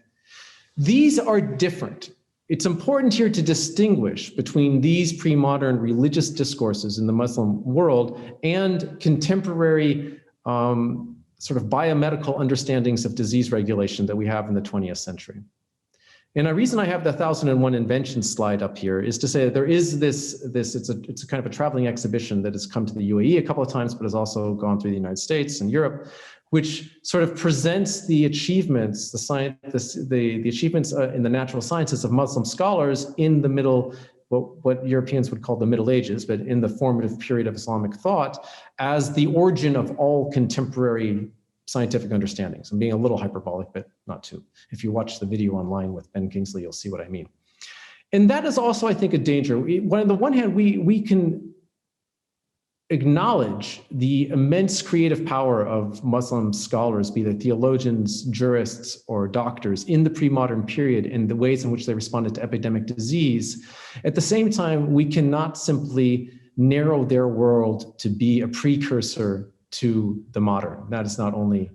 These are different it's important here to distinguish between these pre-modern religious discourses in the Muslim world and contemporary sort of biomedical understandings of disease regulation that we have in the 20th century. And the reason I have the 1001 inventions slide up here is to say that there is it's a kind of a traveling exhibition that has come to the UAE a couple of times, but has also gone through the United States and Europe, which sort of presents the achievements, the achievements in the natural sciences of Muslim scholars in the middle, what Europeans would call the Middle Ages, but in the formative period of Islamic thought, as the origin of all contemporary scientific understandings. I'm being a little hyperbolic, but not too. If you watch the video online with Ben Kingsley, you'll see what I mean. And that is also, I think, a danger. On the one hand, we can acknowledge the immense creative power of Muslim scholars, be they theologians, jurists, or doctors in the pre-modern period and the ways in which they responded to epidemic disease. At the same time, we cannot simply narrow their world to be a precursor to the modern. That is not only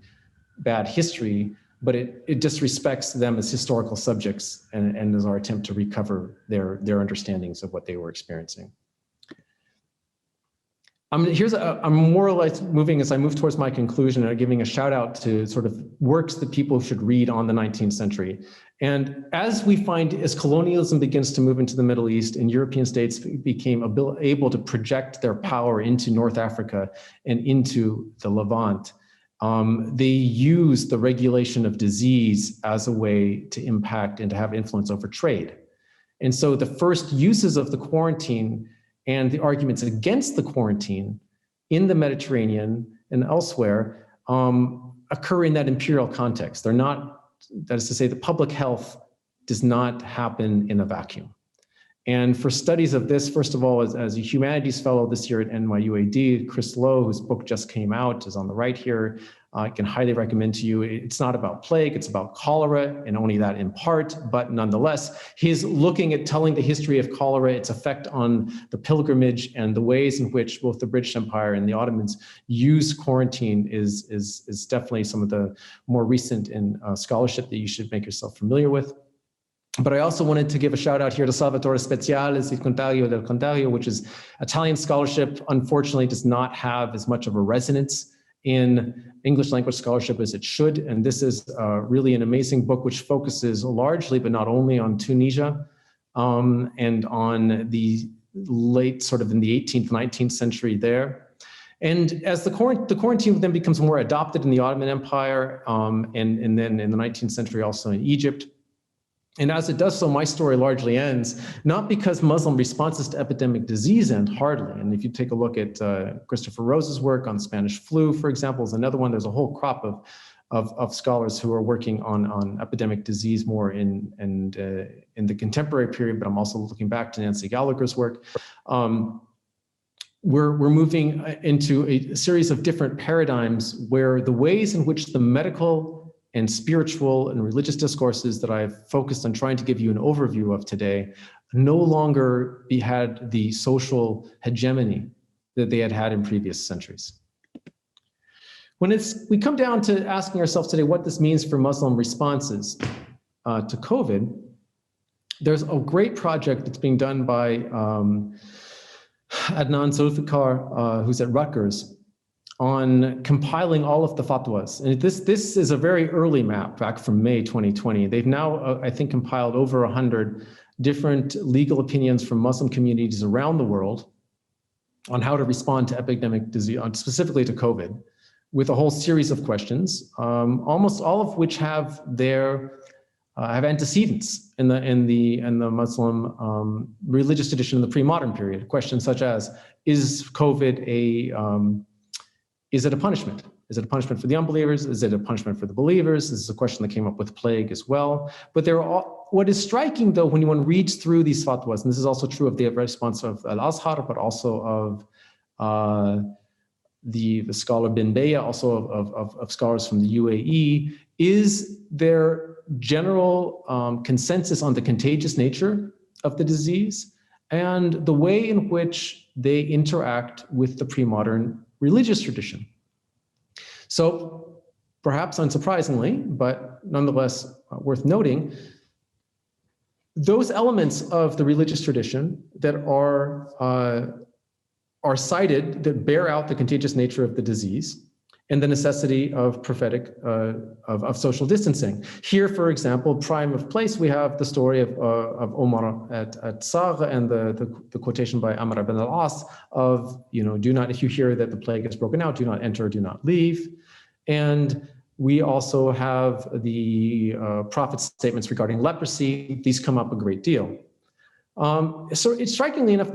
bad history, but it disrespects them as historical subjects and is our attempt to recover their understandings of what they were experiencing. I'm more or less moving as I move towards my conclusion and giving a shout out to sort of works that people should read on the 19th century. And as we find, as colonialism begins to move into the Middle East and European states became able to project their power into North Africa and into the Levant, they use the regulation of disease as a way to impact and to have influence over trade. And so the first uses of the quarantine and the arguments against the quarantine in the Mediterranean and elsewhere occur in that imperial context. They're not, that is to say, the public health does not happen in a vacuum. And for studies of this, first of all, as a humanities fellow this year at NYUAD, Chris Lowe, whose book just came out, is on the right here. I can highly recommend to you. It's not about plague, it's about cholera, and only that in part, but nonetheless, he's looking at telling the history of cholera, its effect on the pilgrimage, and the ways in which both the British Empire and the Ottomans use quarantine is definitely some of the more recent in scholarship that you should make yourself familiar with. But I also wanted to give a shout out here to Salvatore Speziale's Il Contagio del Contagio, which is Italian scholarship, unfortunately does not have as much of a resonance in English language scholarship as it should. And this is really an amazing book which focuses largely, but not only, on Tunisia and on the late sort of in the 18th, 19th century there. And as the quarantine then becomes more adopted in the Ottoman Empire and then in the 19th century also in Egypt. And as it does so, my story largely ends, not because Muslim responses to epidemic disease end, hardly. And if you take a look at Christopher Rose's work on Spanish flu, for example, is another one. There's a whole crop of scholars who are working on epidemic disease more in the contemporary period, but I'm also looking back to Nancy Gallagher's work. We're moving into a series of different paradigms where the ways in which the medical and spiritual and religious discourses that I've focused on trying to give you an overview of today no longer had the social hegemony that they had in previous centuries. When we come down to asking ourselves today what this means for Muslim responses to COVID, there's a great project that's being done by Adnan Zulfikar, who's at Rutgers, on compiling all of the fatwas. And this is a very early map back from May 2020. They've now, I think, compiled over 100 different legal opinions from Muslim communities around the world on how to respond to epidemic disease, specifically to COVID, with a whole series of questions, almost all of which have have antecedents in the Muslim religious tradition in the pre-modern period. Questions such as, is COVID is it a punishment? Is it a punishment for the unbelievers? Is it a punishment for the believers? This is a question that came up with plague as well. But what is striking, though, when one reads through these fatwas, and this is also true of the response of Al-Azhar, but also of the scholar Bin Beya, also of scholars from the UAE, is their general consensus on the contagious nature of the disease and the way in which they interact with the pre-modern religious tradition. So perhaps unsurprisingly, but nonetheless worth noting, those elements of the religious tradition that are cited that bear out the contagious nature of the disease and the necessity of prophetic, of social distancing. Here, for example, prime of place, we have the story of Omar at Sagh and the quotation by Amr ibn al-As of, do not, if you hear that the plague has broken out, do not enter, do not leave. And we also have the prophet's statements regarding leprosy. These come up a great deal. So it's strikingly enough,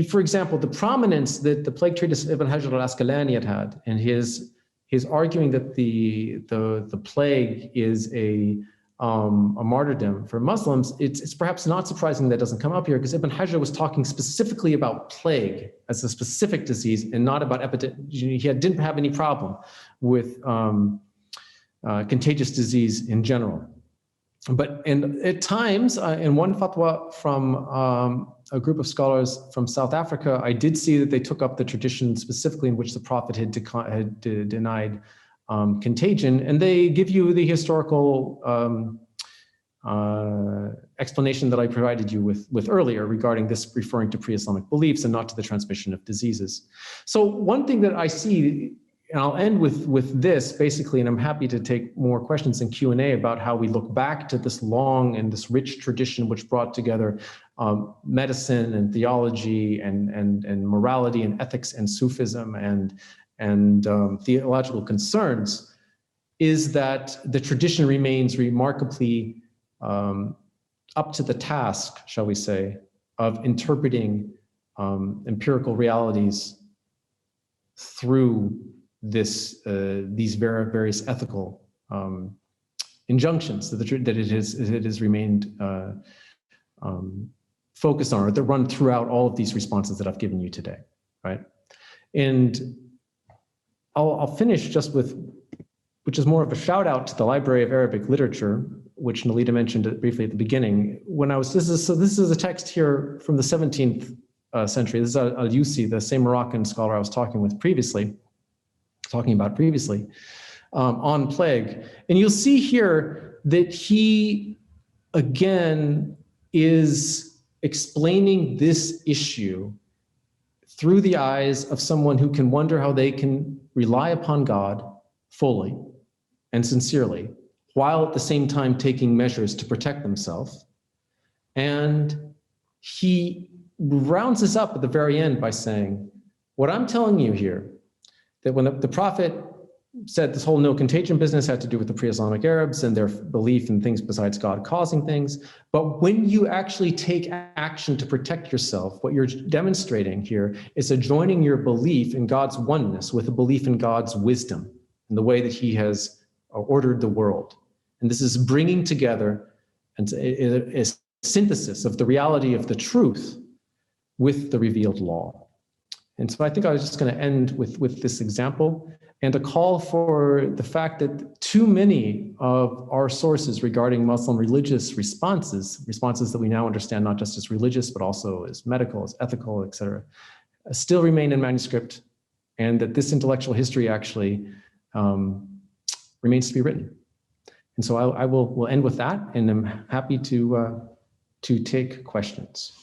for example, the prominence that the plague treatise Ibn Hajar al-Asqalani had and his arguing that the plague is a martyrdom for Muslims, it's perhaps not surprising that doesn't come up here, because Ibn Hajar was talking specifically about plague as a specific disease and not about epidemic. He didn't have any problem with contagious disease in general. And at times, in one fatwa from a group of scholars from South Africa, I did see that they took up the tradition specifically in which the Prophet had denied contagion, and they give you the historical explanation that I provided you with earlier regarding this referring to pre-Islamic beliefs and not to the transmission of diseases. So one thing that I see, and I'll end with this basically, and I'm happy to take more questions in Q&A about how we look back to this long and this rich tradition which brought together medicine and theology and morality and ethics and Sufism and theological concerns, is that the tradition remains remarkably up to the task, shall we say, of interpreting empirical realities through these various ethical injunctions that it has remained focused on, or that run throughout all of these responses that I've given you today, right? And I'll finish just with, which is more of a shout out to the Library of Arabic Literature, which Nalita mentioned it briefly at the beginning. This is a text here from the 17th century. This is Al-Yusi, the same Moroccan scholar I was talking about previously, on plague. And you'll see here that he, again, is explaining this issue through the eyes of someone who can wonder how they can rely upon God fully and sincerely, while at the same time taking measures to protect themselves. And he rounds this up at the very end by saying, what I'm telling you here, that when the Prophet said this whole no contagion business had to do with the pre-Islamic Arabs and their belief in things besides God causing things, but when you actually take action to protect yourself, what you're demonstrating here is adjoining your belief in God's oneness with a belief in God's wisdom and the way that he has ordered the world. And this is bringing together a synthesis of the reality of the truth with the revealed law. And so I think I was just going to end with this example and a call for the fact that too many of our sources regarding Muslim religious responses that we now understand not just as religious, but also as medical, as ethical, etc., still remain in manuscript, and that this intellectual history actually remains to be written. And so we'll end with that, and I'm happy to take questions.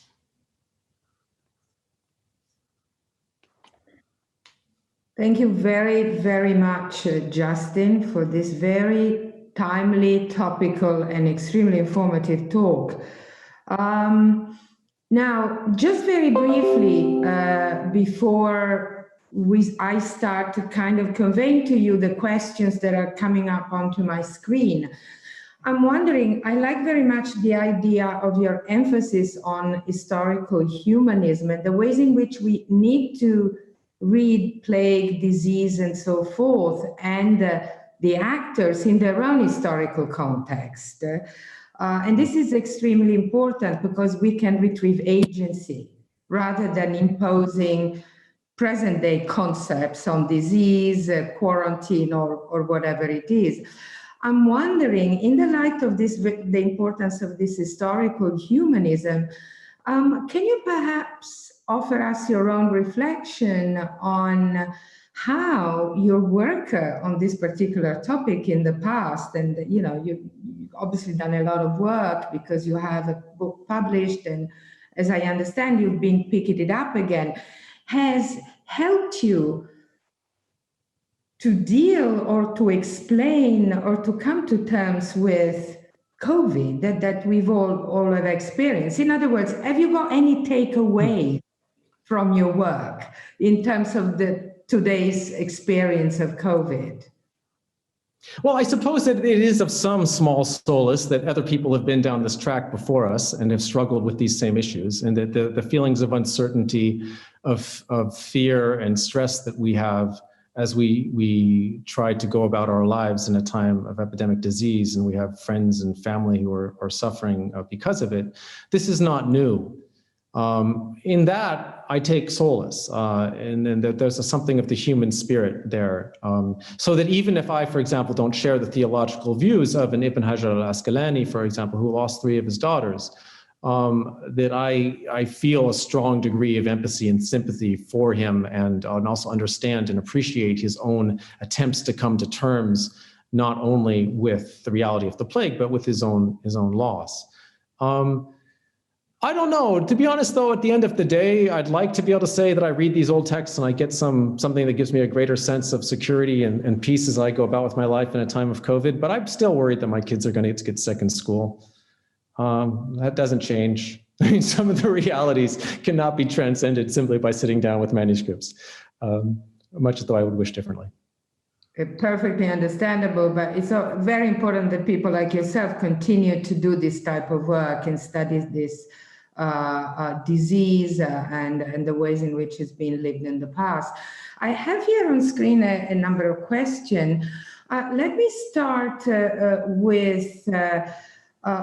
Thank you very, very much, Justin, for this very timely, topical, and extremely informative talk. Now, just very briefly, before I start to kind of convey to you the questions that are coming up onto my screen, I'm wondering, I like very much the idea of your emphasis on historical humanism and the ways in which we need to read plague, disease, and so forth, and the actors in their own historical context. And this is extremely important because we can retrieve agency rather than imposing present-day concepts on disease, quarantine, or whatever it is. I'm wondering, in the light of this, the importance of this historical humanism, can you perhaps offer us your own reflection on how your work on this particular topic in the past, and you've obviously done a lot of work because you have a book published, and as I understand, you've been picking it up again, has helped you to deal or to explain or to come to terms with COVID that we've all have experienced. In other words, have you got any takeaway from your work in terms of today's experience of COVID? Well, I suppose that it is of some small solace that other people have been down this track before us and have struggled with these same issues, and that the feelings of uncertainty, of fear and stress that we have as we try to go about our lives in a time of epidemic disease, and we have friends and family who are suffering because of it, this is not new. In that, I take solace, and that there's something of the human spirit there. So that even if I, for example, don't share the theological views of an Ibn Hajar al-Asqalani, for example, who lost 3 of his daughters, that I feel a strong degree of empathy and sympathy for him, and also understand and appreciate his own attempts to come to terms not only with the reality of the plague, but with his own loss. I don't know. To be honest, though, at the end of the day, I'd like to be able to say that I read these old texts and I get something that gives me a greater sense of security and peace as I go about with my life in a time of COVID. But I'm still worried that my kids are going to get sick in school. That doesn't change. I mean, some of the realities cannot be transcended simply by sitting down with manuscripts, much as though I would wish differently. Perfectly understandable, but it's very important that people like yourself continue to do this type of work and study this disease and the ways in which it's been lived in the past. I have here on screen a number of questions. Let me start with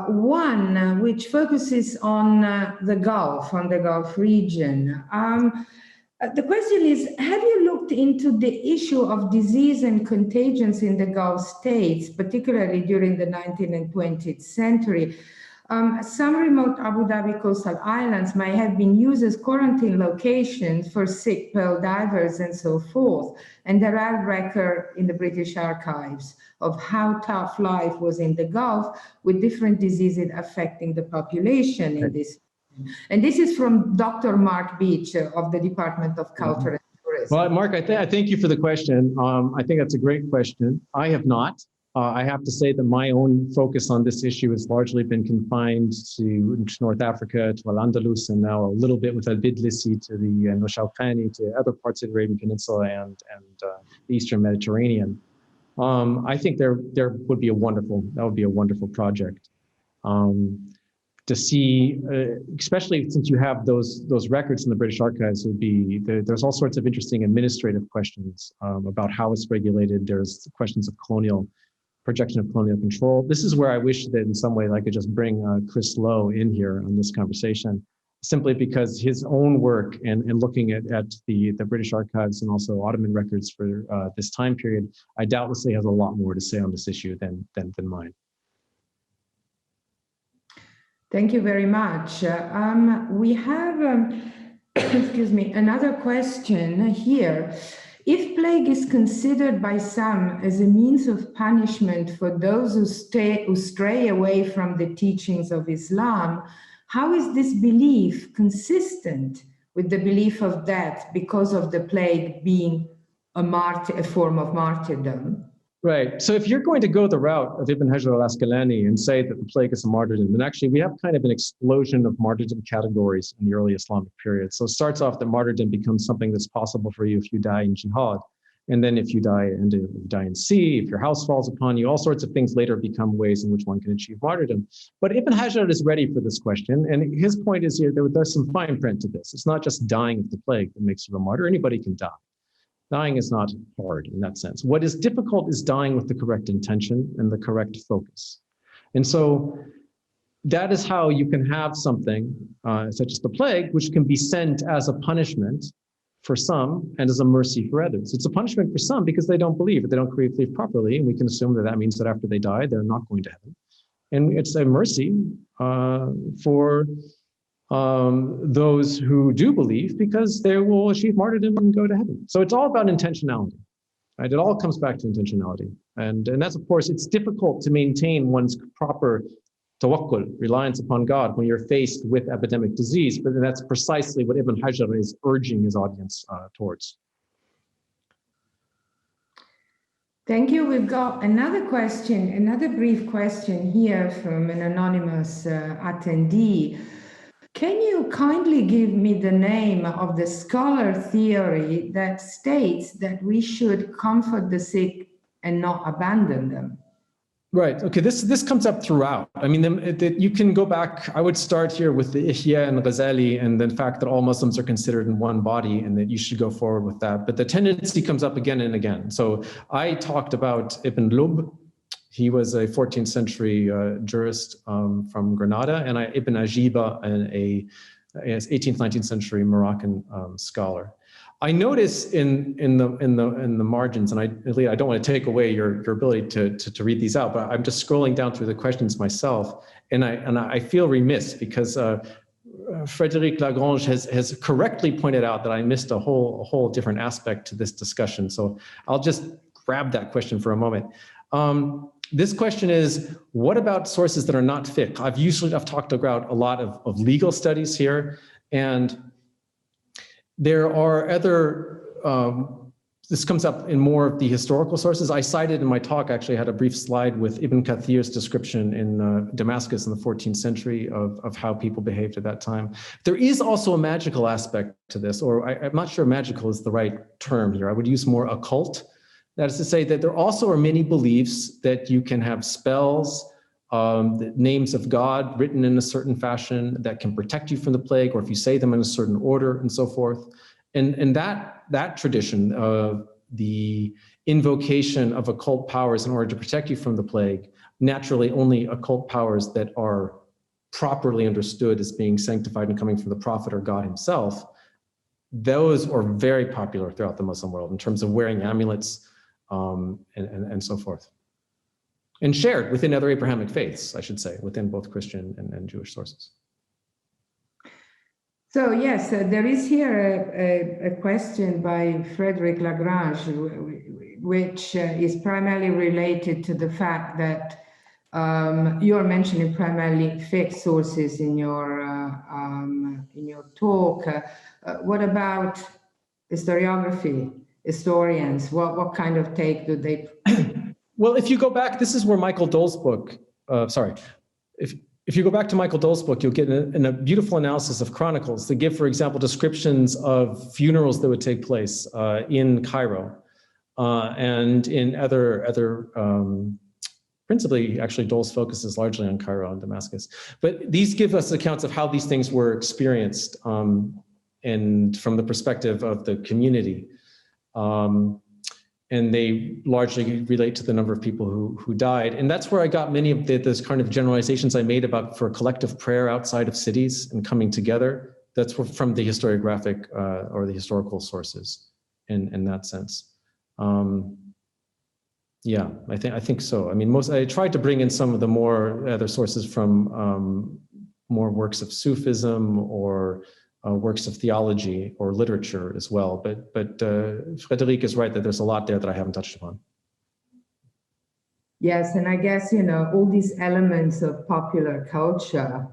one which focuses on the Gulf region. The question is, have you looked into the issue of disease and contagions in the Gulf states, particularly during the 19th and 20th century? Some remote Abu Dhabi coastal islands might have been used as quarantine locations for sick pearl divers and so forth. And there are records in the British archives of how tough life was in the Gulf, with different diseases affecting the population in this. And this is from Dr. Mark Beach of the Department of Culture and Tourism. Well, Mark, I thank you for the question. I think that's a great question. I have not. I have to say that my own focus on this issue has largely been confined to North Africa, to Al-Andalus, and now a little bit with Al-Bidlisi, to the Noshawkhani, to other parts of the Arabian Peninsula and the Eastern Mediterranean. I think there would be a wonderful project. To see, especially since you have those records in the British archives, there's all sorts of interesting administrative questions about how it's regulated. There's questions of projection of colonial control. This is where I wish that in some way I could just bring Chris Lowe in here on this conversation, simply because his own work and looking at the British archives and also Ottoman records for this time period, I doubtlessly has a lot more to say on this issue than mine. Thank you very much. We have, excuse me, another question here. If plague is considered by some as a means of punishment for those who stray away from the teachings of Islam, how is this belief consistent with the belief of death because of the plague being a form of martyrdom? Right. So if you're going to go the route of Ibn Hajar al-Asqalani and say that the plague is a martyrdom, then actually we have kind of an explosion of martyrdom categories in the early Islamic period. So it starts off that martyrdom becomes something that's possible for you if you die in jihad. And then if you die in sea, if your house falls upon you, all sorts of things later become ways in which one can achieve martyrdom. But Ibn Hajar is ready for this question. And his point is here, there's some fine print to this. It's not just dying of the plague that makes you a martyr. Anybody can die. Dying is not hard in that sense. What is difficult is dying with the correct intention and the correct focus. And so that is how you can have something such as the plague, which can be sent as a punishment for some and as a mercy for others. It's a punishment for some because they don't believe, they don't believe properly, and we can assume that means that after they die, they're not going to heaven. And it's a mercy for those who do believe, because they will achieve martyrdom and go to heaven. So it's all about intentionality, right? It all comes back to intentionality. And that's, of course, it's difficult to maintain one's proper tawakkul, reliance upon God, when you're faced with epidemic disease, but that's precisely what Ibn Hajar is urging his audience towards. Thank you. We've got another question, another brief question here from an anonymous attendee. Can you kindly give me the name of the scholar theory that states that we should comfort the sick and not abandon them? Right. Okay. This comes up throughout. I mean, you can go back. I would start here with the Ihya and Ghazali and the fact that all Muslims are considered in one body and that you should go forward with that. But the tendency comes up again and again. So I talked about Ibn Lub. He was a 14th century jurist from Granada, and Ibn Ajiba, a 18th, 19th century Moroccan scholar. I notice in the margins, and I don't want to take away your ability to read these out, but I'm just scrolling down through the questions myself, and I feel remiss because Frédéric Lagrange has correctly pointed out that I missed a whole different aspect to this discussion. So I'll just grab that question for a moment. This question is, what about sources that are not fiqh? I've talked about a lot of legal studies here, and there are other, this comes up in more of the historical sources. I cited in my talk, actually I had a brief slide with Ibn Kathir's description in Damascus in the 14th century of how people behaved at that time. There is also a magical aspect to this, or I'm not sure magical is the right term here. I would use more occult. That is to say that there also are many beliefs that you can have spells, the names of God written in a certain fashion that can protect you from the plague, or if you say them in a certain order and so forth. And that tradition of the invocation of occult powers in order to protect you from the plague, naturally only occult powers that are properly understood as being sanctified and coming from the prophet or God himself, those are very popular throughout the Muslim world in terms of wearing amulets and so forth. And shared within other Abrahamic faiths, I should say, within both Christian and Jewish sources. So yes, there is here a question by Frédéric Lagrange, which is primarily related to the fact that you're mentioning primarily fiqh sources in your talk. What about historiography, historians? What kind of take do they? Well, if you go back, this is where Michael Dole's book, if you go back to Michael Dole's book, you'll get a beautiful analysis of chronicles that give, for example, descriptions of funerals that would take place in Cairo and in other principally, actually, Dole's focus is largely on Cairo and Damascus. But these give us accounts of how these things were experienced and from the perspective of the community. And they largely relate to the number of people who died. And that's where I got many of those kind of generalizations I made about for collective prayer outside of cities and coming together. That's from the historiographic or the historical sources in that sense. Yeah, I think so. I mean, I tried to bring in some of the more other sources from more works of Sufism or works of theology or literature as well. But Frédéric is right that there's a lot there that I haven't touched upon. Yes, and I guess, all these elements of popular culture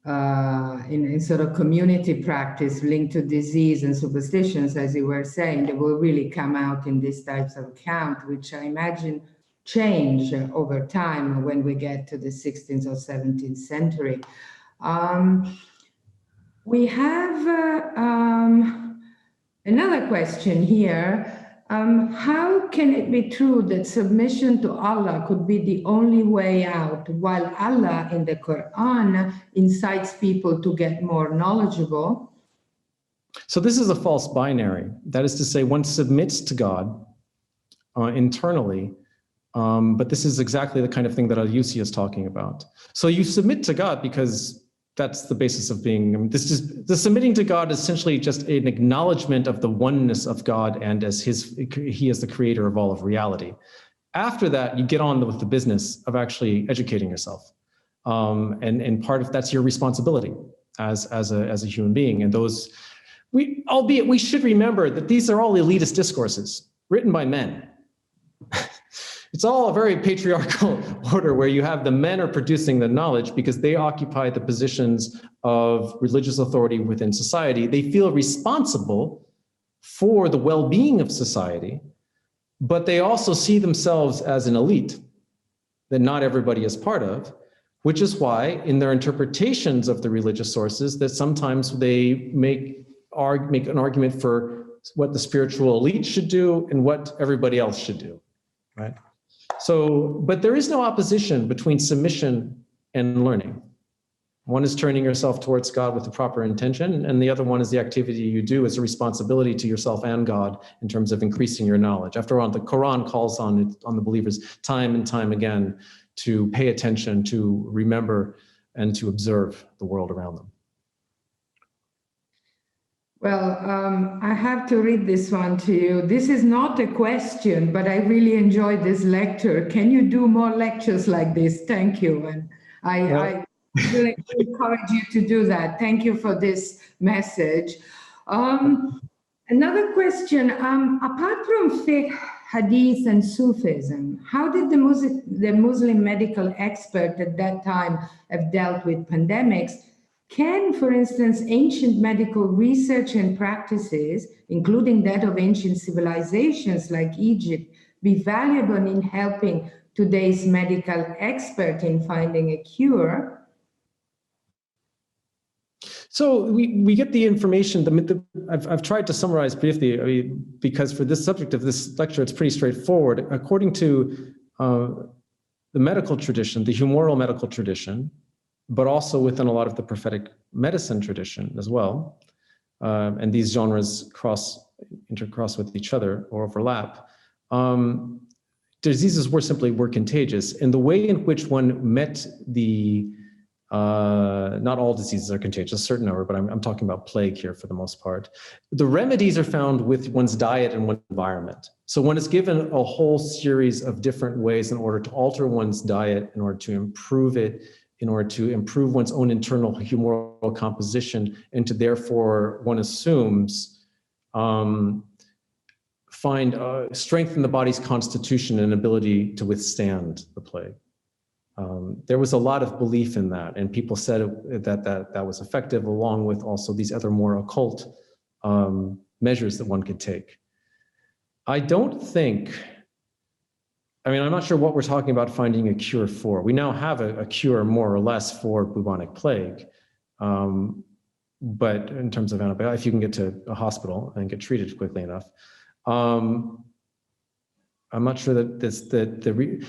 in sort of community practice linked to disease and superstitions, as you were saying, they will really come out in these types of account, which I imagine change over time when we get to the 16th or 17th century. We have another question here. How can it be true that submission to Allah could be the only way out, while Allah in the Quran incites people to get more knowledgeable? So this is a false binary. That is to say, one submits to God internally, but this is exactly the kind of thing that Al-Yusi is talking about. So you submit to God because that's the basis of being, I mean, the submitting to God is essentially just an acknowledgement of the oneness of God and as he is the creator of all of reality. After that, you get on with the business of actually educating yourself. And part of that's your responsibility. as a human being. And those, albeit we should remember that these are all elitist discourses written by men. It's all a very patriarchal order where you have the men are producing the knowledge because they occupy the positions of religious authority within society. They feel responsible for the well-being of society, but they also see themselves as an elite that not everybody is part of, which is why in their interpretations of the religious sources that sometimes they make an argument for what the spiritual elite should do and what everybody else should do, right? So, but there is no opposition between submission and learning. One is turning yourself towards God with the proper intention, and the other one is the activity you do as a responsibility to yourself and God in terms of increasing your knowledge. After all, the Quran calls on the believers time and time again to pay attention, to remember, and to observe the world around them. Well, I have to read this one to you. This is not a question, but I really enjoyed this lecture. Can you do more lectures like this? Thank you. And I really encourage you to do that. Thank you for this message. Another question, apart from fiqh, hadith, and Sufism, how did the Muslim medical expert at that time have dealt with pandemics? Can, for instance, ancient medical research and practices, including that of ancient civilizations like Egypt, be valuable in helping today's medical expert in finding a cure? So we get the information. I've tried to summarize briefly, because for this subject of this lecture, it's pretty straightforward. According to the medical tradition, the humoral medical tradition, but also within a lot of the prophetic medicine tradition as well. And these genres intercross with each other or overlap. Diseases were contagious. And the way in which one met the, not all diseases are contagious, a certain number, but I'm talking about plague here for the most part. The remedies are found with one's diet and one's environment. So one is given a whole series of different ways in order to alter one's diet, in order to improve it, in order to improve one's own internal humoral composition, and to therefore, one assumes, strengthen the body's constitution and ability to withstand the plague. There was a lot of belief in that, and people said that was effective, along with also these other more occult measures that one could take. I don't think, I'm not sure what we're talking about finding a cure for. We now have a cure more or less for bubonic plague. But in terms of antibiotics, if you can get to a hospital and get treated quickly enough. I'm not sure that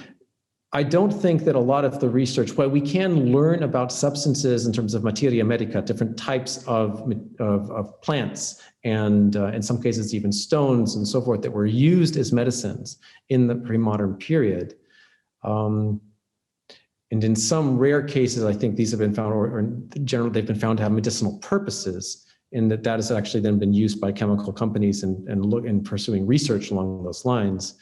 I don't think that a lot of the research, while we can learn about substances in terms of materia medica, different types of plants, and in some cases even stones and so forth that were used as medicines in the pre-modern period. And in some rare cases, I think these have been found, or in general, they've been found to have medicinal purposes, in that has actually then been used by chemical companies and pursuing research along those lines.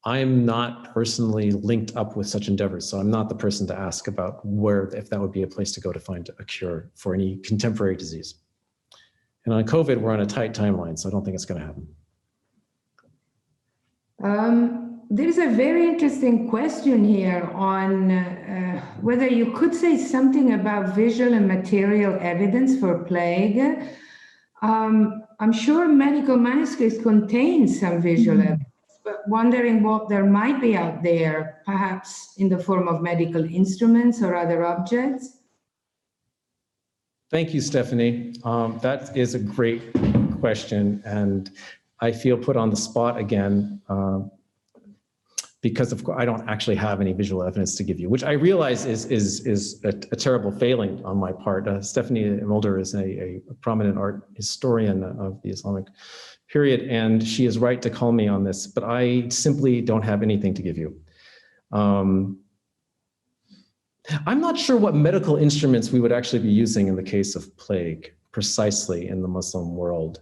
I'm not personally linked up with such endeavors, so I'm not the person to ask about if that would be a place to go to find a cure for any contemporary disease. And on COVID, we're on a tight timeline, so I don't think it's going to happen. There is a very interesting question here on whether you could say something about visual and material evidence for plague. I'm sure medical manuscripts contain some visual evidence, but wondering what there might be out there, perhaps in the form of medical instruments or other objects. Thank you, Stephanie. That is a great question, and I feel put on the spot again because of course I don't actually have any visual evidence to give you, which I realize is a terrible failing on my part. Stephanie Mulder is a prominent art historian of the Islamic period, and she is right to call me on this, but I simply don't have anything to give you. I'm not sure what medical instruments we would actually be using in the case of plague, precisely in the Muslim world.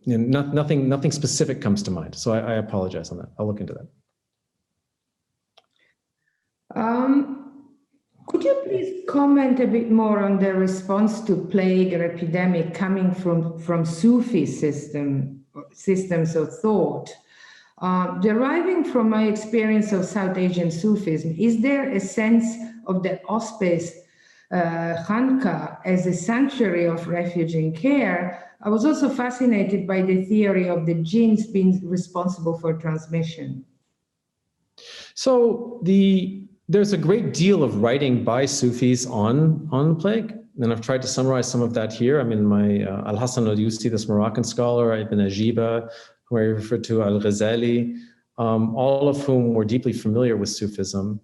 Nothing specific comes to mind, so I apologize on that. I'll look into that. Could you please comment a bit more on the response to plague or epidemic coming from Sufi systems of thought? Deriving from my experience of South Asian Sufism, is there a sense of the hospice, Khanqa, as a sanctuary of refuge and care? I was also fascinated by the theory of the jinns being responsible for transmission. So there's a great deal of writing by Sufis on the plague, and I've tried to summarize some of that here. I mean, my Al-Hassan al-Yusti, this Moroccan scholar, Ibn Ajiba, who I referred to, Al-Ghazali, all of whom were deeply familiar with Sufism.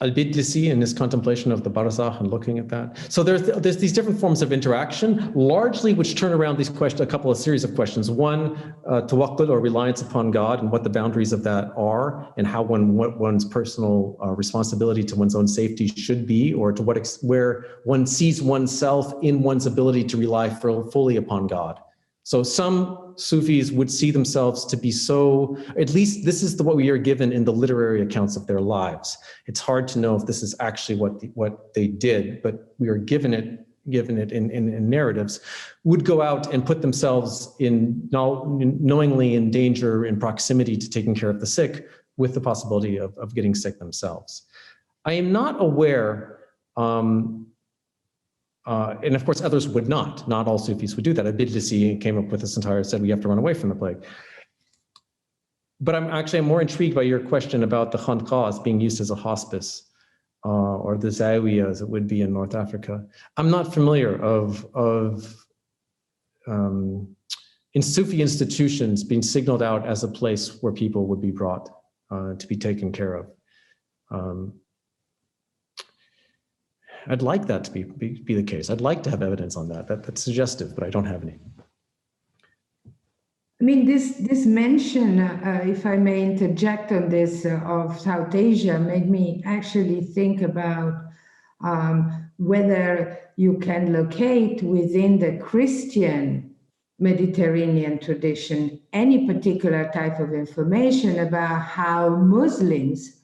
Al-Bidlisi in his contemplation of the barzakh and looking at that. So there's these different forms of interaction, largely which turn around these questions, a couple of series of questions. One, tawakkul or reliance upon God and what the boundaries of that are, and how what one's personal responsibility to one's own safety should be, or to where one sees oneself in one's ability to rely fully upon God. So some Sufis would see themselves to be so, at least this is what we are given in the literary accounts of their lives. It's hard to know if this is actually what they did, but we are given it in narratives, would go out and put themselves knowingly in danger, in proximity to taking care of the sick, with the possibility of getting sick themselves. I am not aware, and of course others would not. Not all Sufis would do that. Al-Bidlisi came up with this said we have to run away from the plague. But I'm more intrigued by your question about the Khanqa as being used as a hospice, or the Zawiya as it would be in North Africa. I'm not familiar in Sufi institutions being signaled out as a place where people would be brought to be taken care of. I'd like that to be the case. I'd like to have evidence on that. That's suggestive, but I don't have any. I mean, this mention, if I may interject on this, of South Asia made me actually think about whether you can locate within the Christian Mediterranean tradition any particular type of information about how Muslims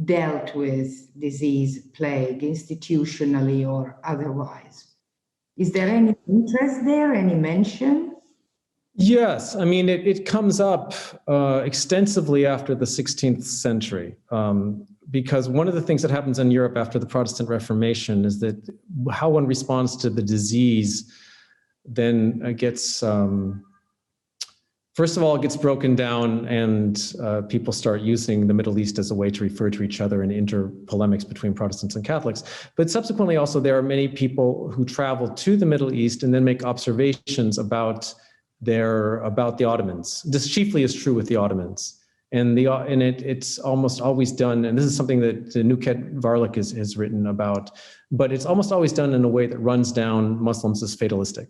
dealt with disease, plague, institutionally or otherwise. Is there any interest there, any mention? Yes, I mean, it comes up extensively after the 16th century, because one of the things that happens in Europe after the Protestant Reformation is that how one responds to the disease then gets, first of all, it gets broken down, and people start using the Middle East as a way to refer to each other in inter-polemics between Protestants and Catholics. But subsequently also there are many people who travel to the Middle East and then make observations about the Ottomans. This chiefly is true with the Ottomans. And it's almost always done, and this is something that NYUAD Varlik has written about, but it's almost always done in a way that runs down Muslims as fatalistic.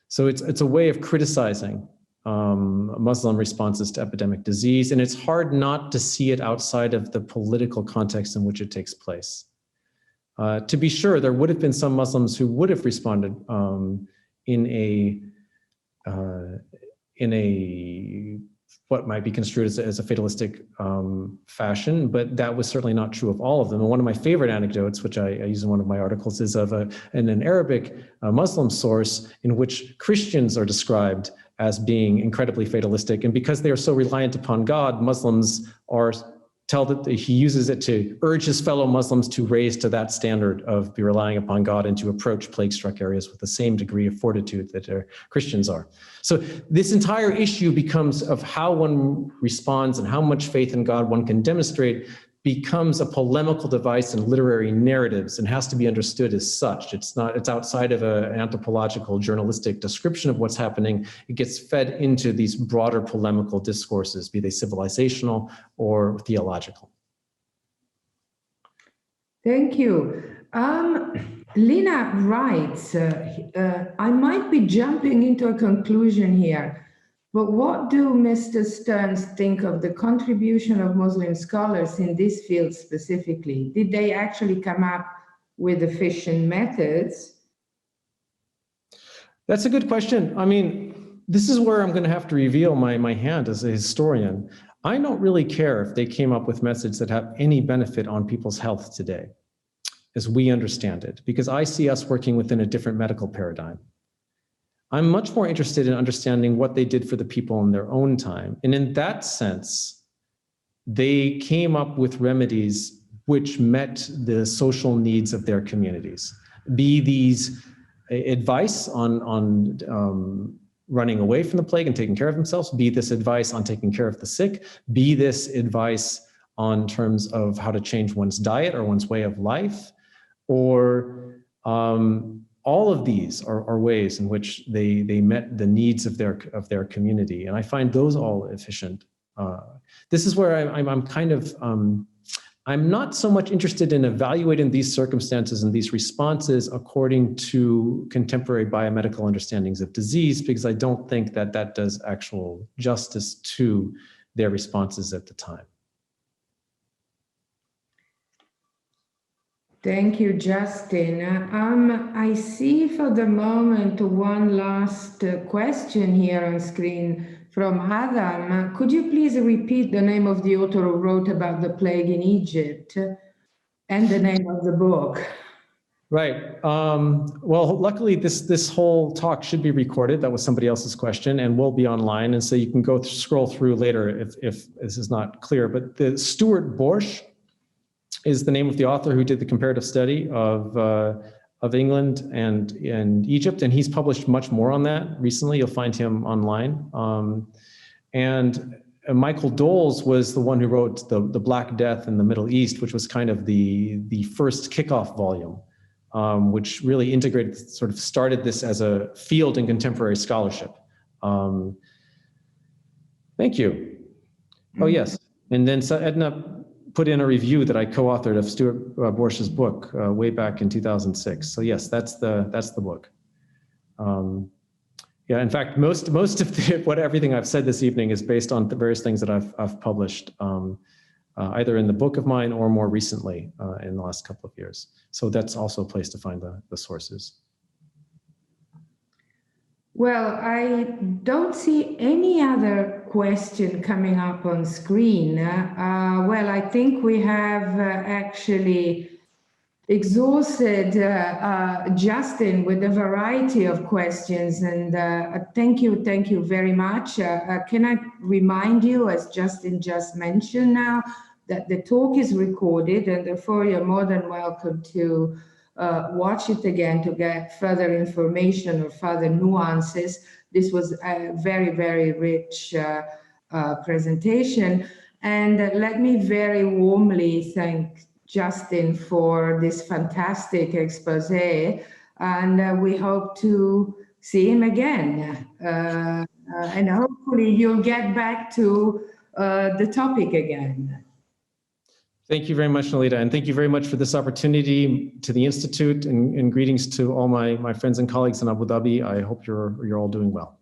So it's a way of criticizing Muslim responses to epidemic disease, and it's hard not to see it outside of the political context in which it takes place. To be sure, there would have been some Muslims who would have responded in a what might be construed as a fatalistic fashion, but that was certainly not true of all of them. And one of my favorite anecdotes, which I use in one of my articles, is of an Arabic Muslim source in which Christians are described as being incredibly fatalistic. And because they are so reliant upon God, Muslims tell that he uses it to urge his fellow Muslims to raise to that standard of be relying upon God and to approach plague-struck areas with the same degree of fortitude that Christians are. So this entire issue becomes of how one responds and how much faith in God one can demonstrate becomes a polemical device in literary narratives and has to be understood as such. It's outside of an anthropological journalistic description of what's happening. It gets fed into these broader polemical discourses, be they civilizational or theological. Thank you. Lina writes, I might be jumping into a conclusion here, but what do Mr. Stearns think of the contribution of Muslim scholars in this field specifically? Did they actually come up with efficient methods? That's a good question. I mean, this is where I'm going to have to reveal my hand as a historian. I don't really care if they came up with methods that have any benefit on people's health today, as we understand it, because I see us working within a different medical paradigm. I'm much more interested in understanding what they did for the people in their own time. And in that sense, they came up with remedies which met the social needs of their communities. Be these advice on running away from the plague and taking care of themselves, be this advice on taking care of the sick, be this advice on terms of how to change one's diet or one's way of life, or all of these are ways in which they met the needs of their community. And I find those all efficient. This is where I'm kind of, I'm not so much interested in evaluating these circumstances and these responses according to contemporary biomedical understandings of disease, because I don't think that that does actual justice to their responses at the time. Thank you, Justin. I see for the moment one last question here on screen from Adam. Could you please repeat the name of the author who wrote about the plague in Egypt and the name of the book? Right. Well, luckily this whole talk should be recorded. That was somebody else's question and will be online. And so you can go scroll through later if this is not clear. But the Stuart Borsch is the name of the author who did the comparative study of England and Egypt, and he's published much more on that recently. You'll find him online. And Michael Doles was the one who wrote the Black Death in the Middle East, which was kind of the first kickoff volume, which really integrated, sort of started this as a field in contemporary scholarship. Thank you. Oh yes, and then so Edna put in a review that I co-authored of Stuart Borsch's book way back in 2006. So yes, that's the book. Yeah, in fact, most of everything I've said this evening is based on the various things that I've published, either in the book of mine or more recently in the last couple of years. So that's also a place to find the sources. Well, I don't see any other question coming up on screen. Well, I think we have actually exhausted Justin with a variety of questions, and thank you very much. Can I remind you, as Justin just mentioned now, that the talk is recorded, and therefore you're more than welcome to watch it again to get further information or further nuances. This was a very, very rich presentation. And let me very warmly thank Justin for this fantastic expose. And we hope to see him again. And hopefully you'll get back to the topic again. Thank you very much, Nolita, and thank you very much for this opportunity to the Institute, and greetings to all my friends and colleagues in Abu Dhabi. I hope you're all doing well.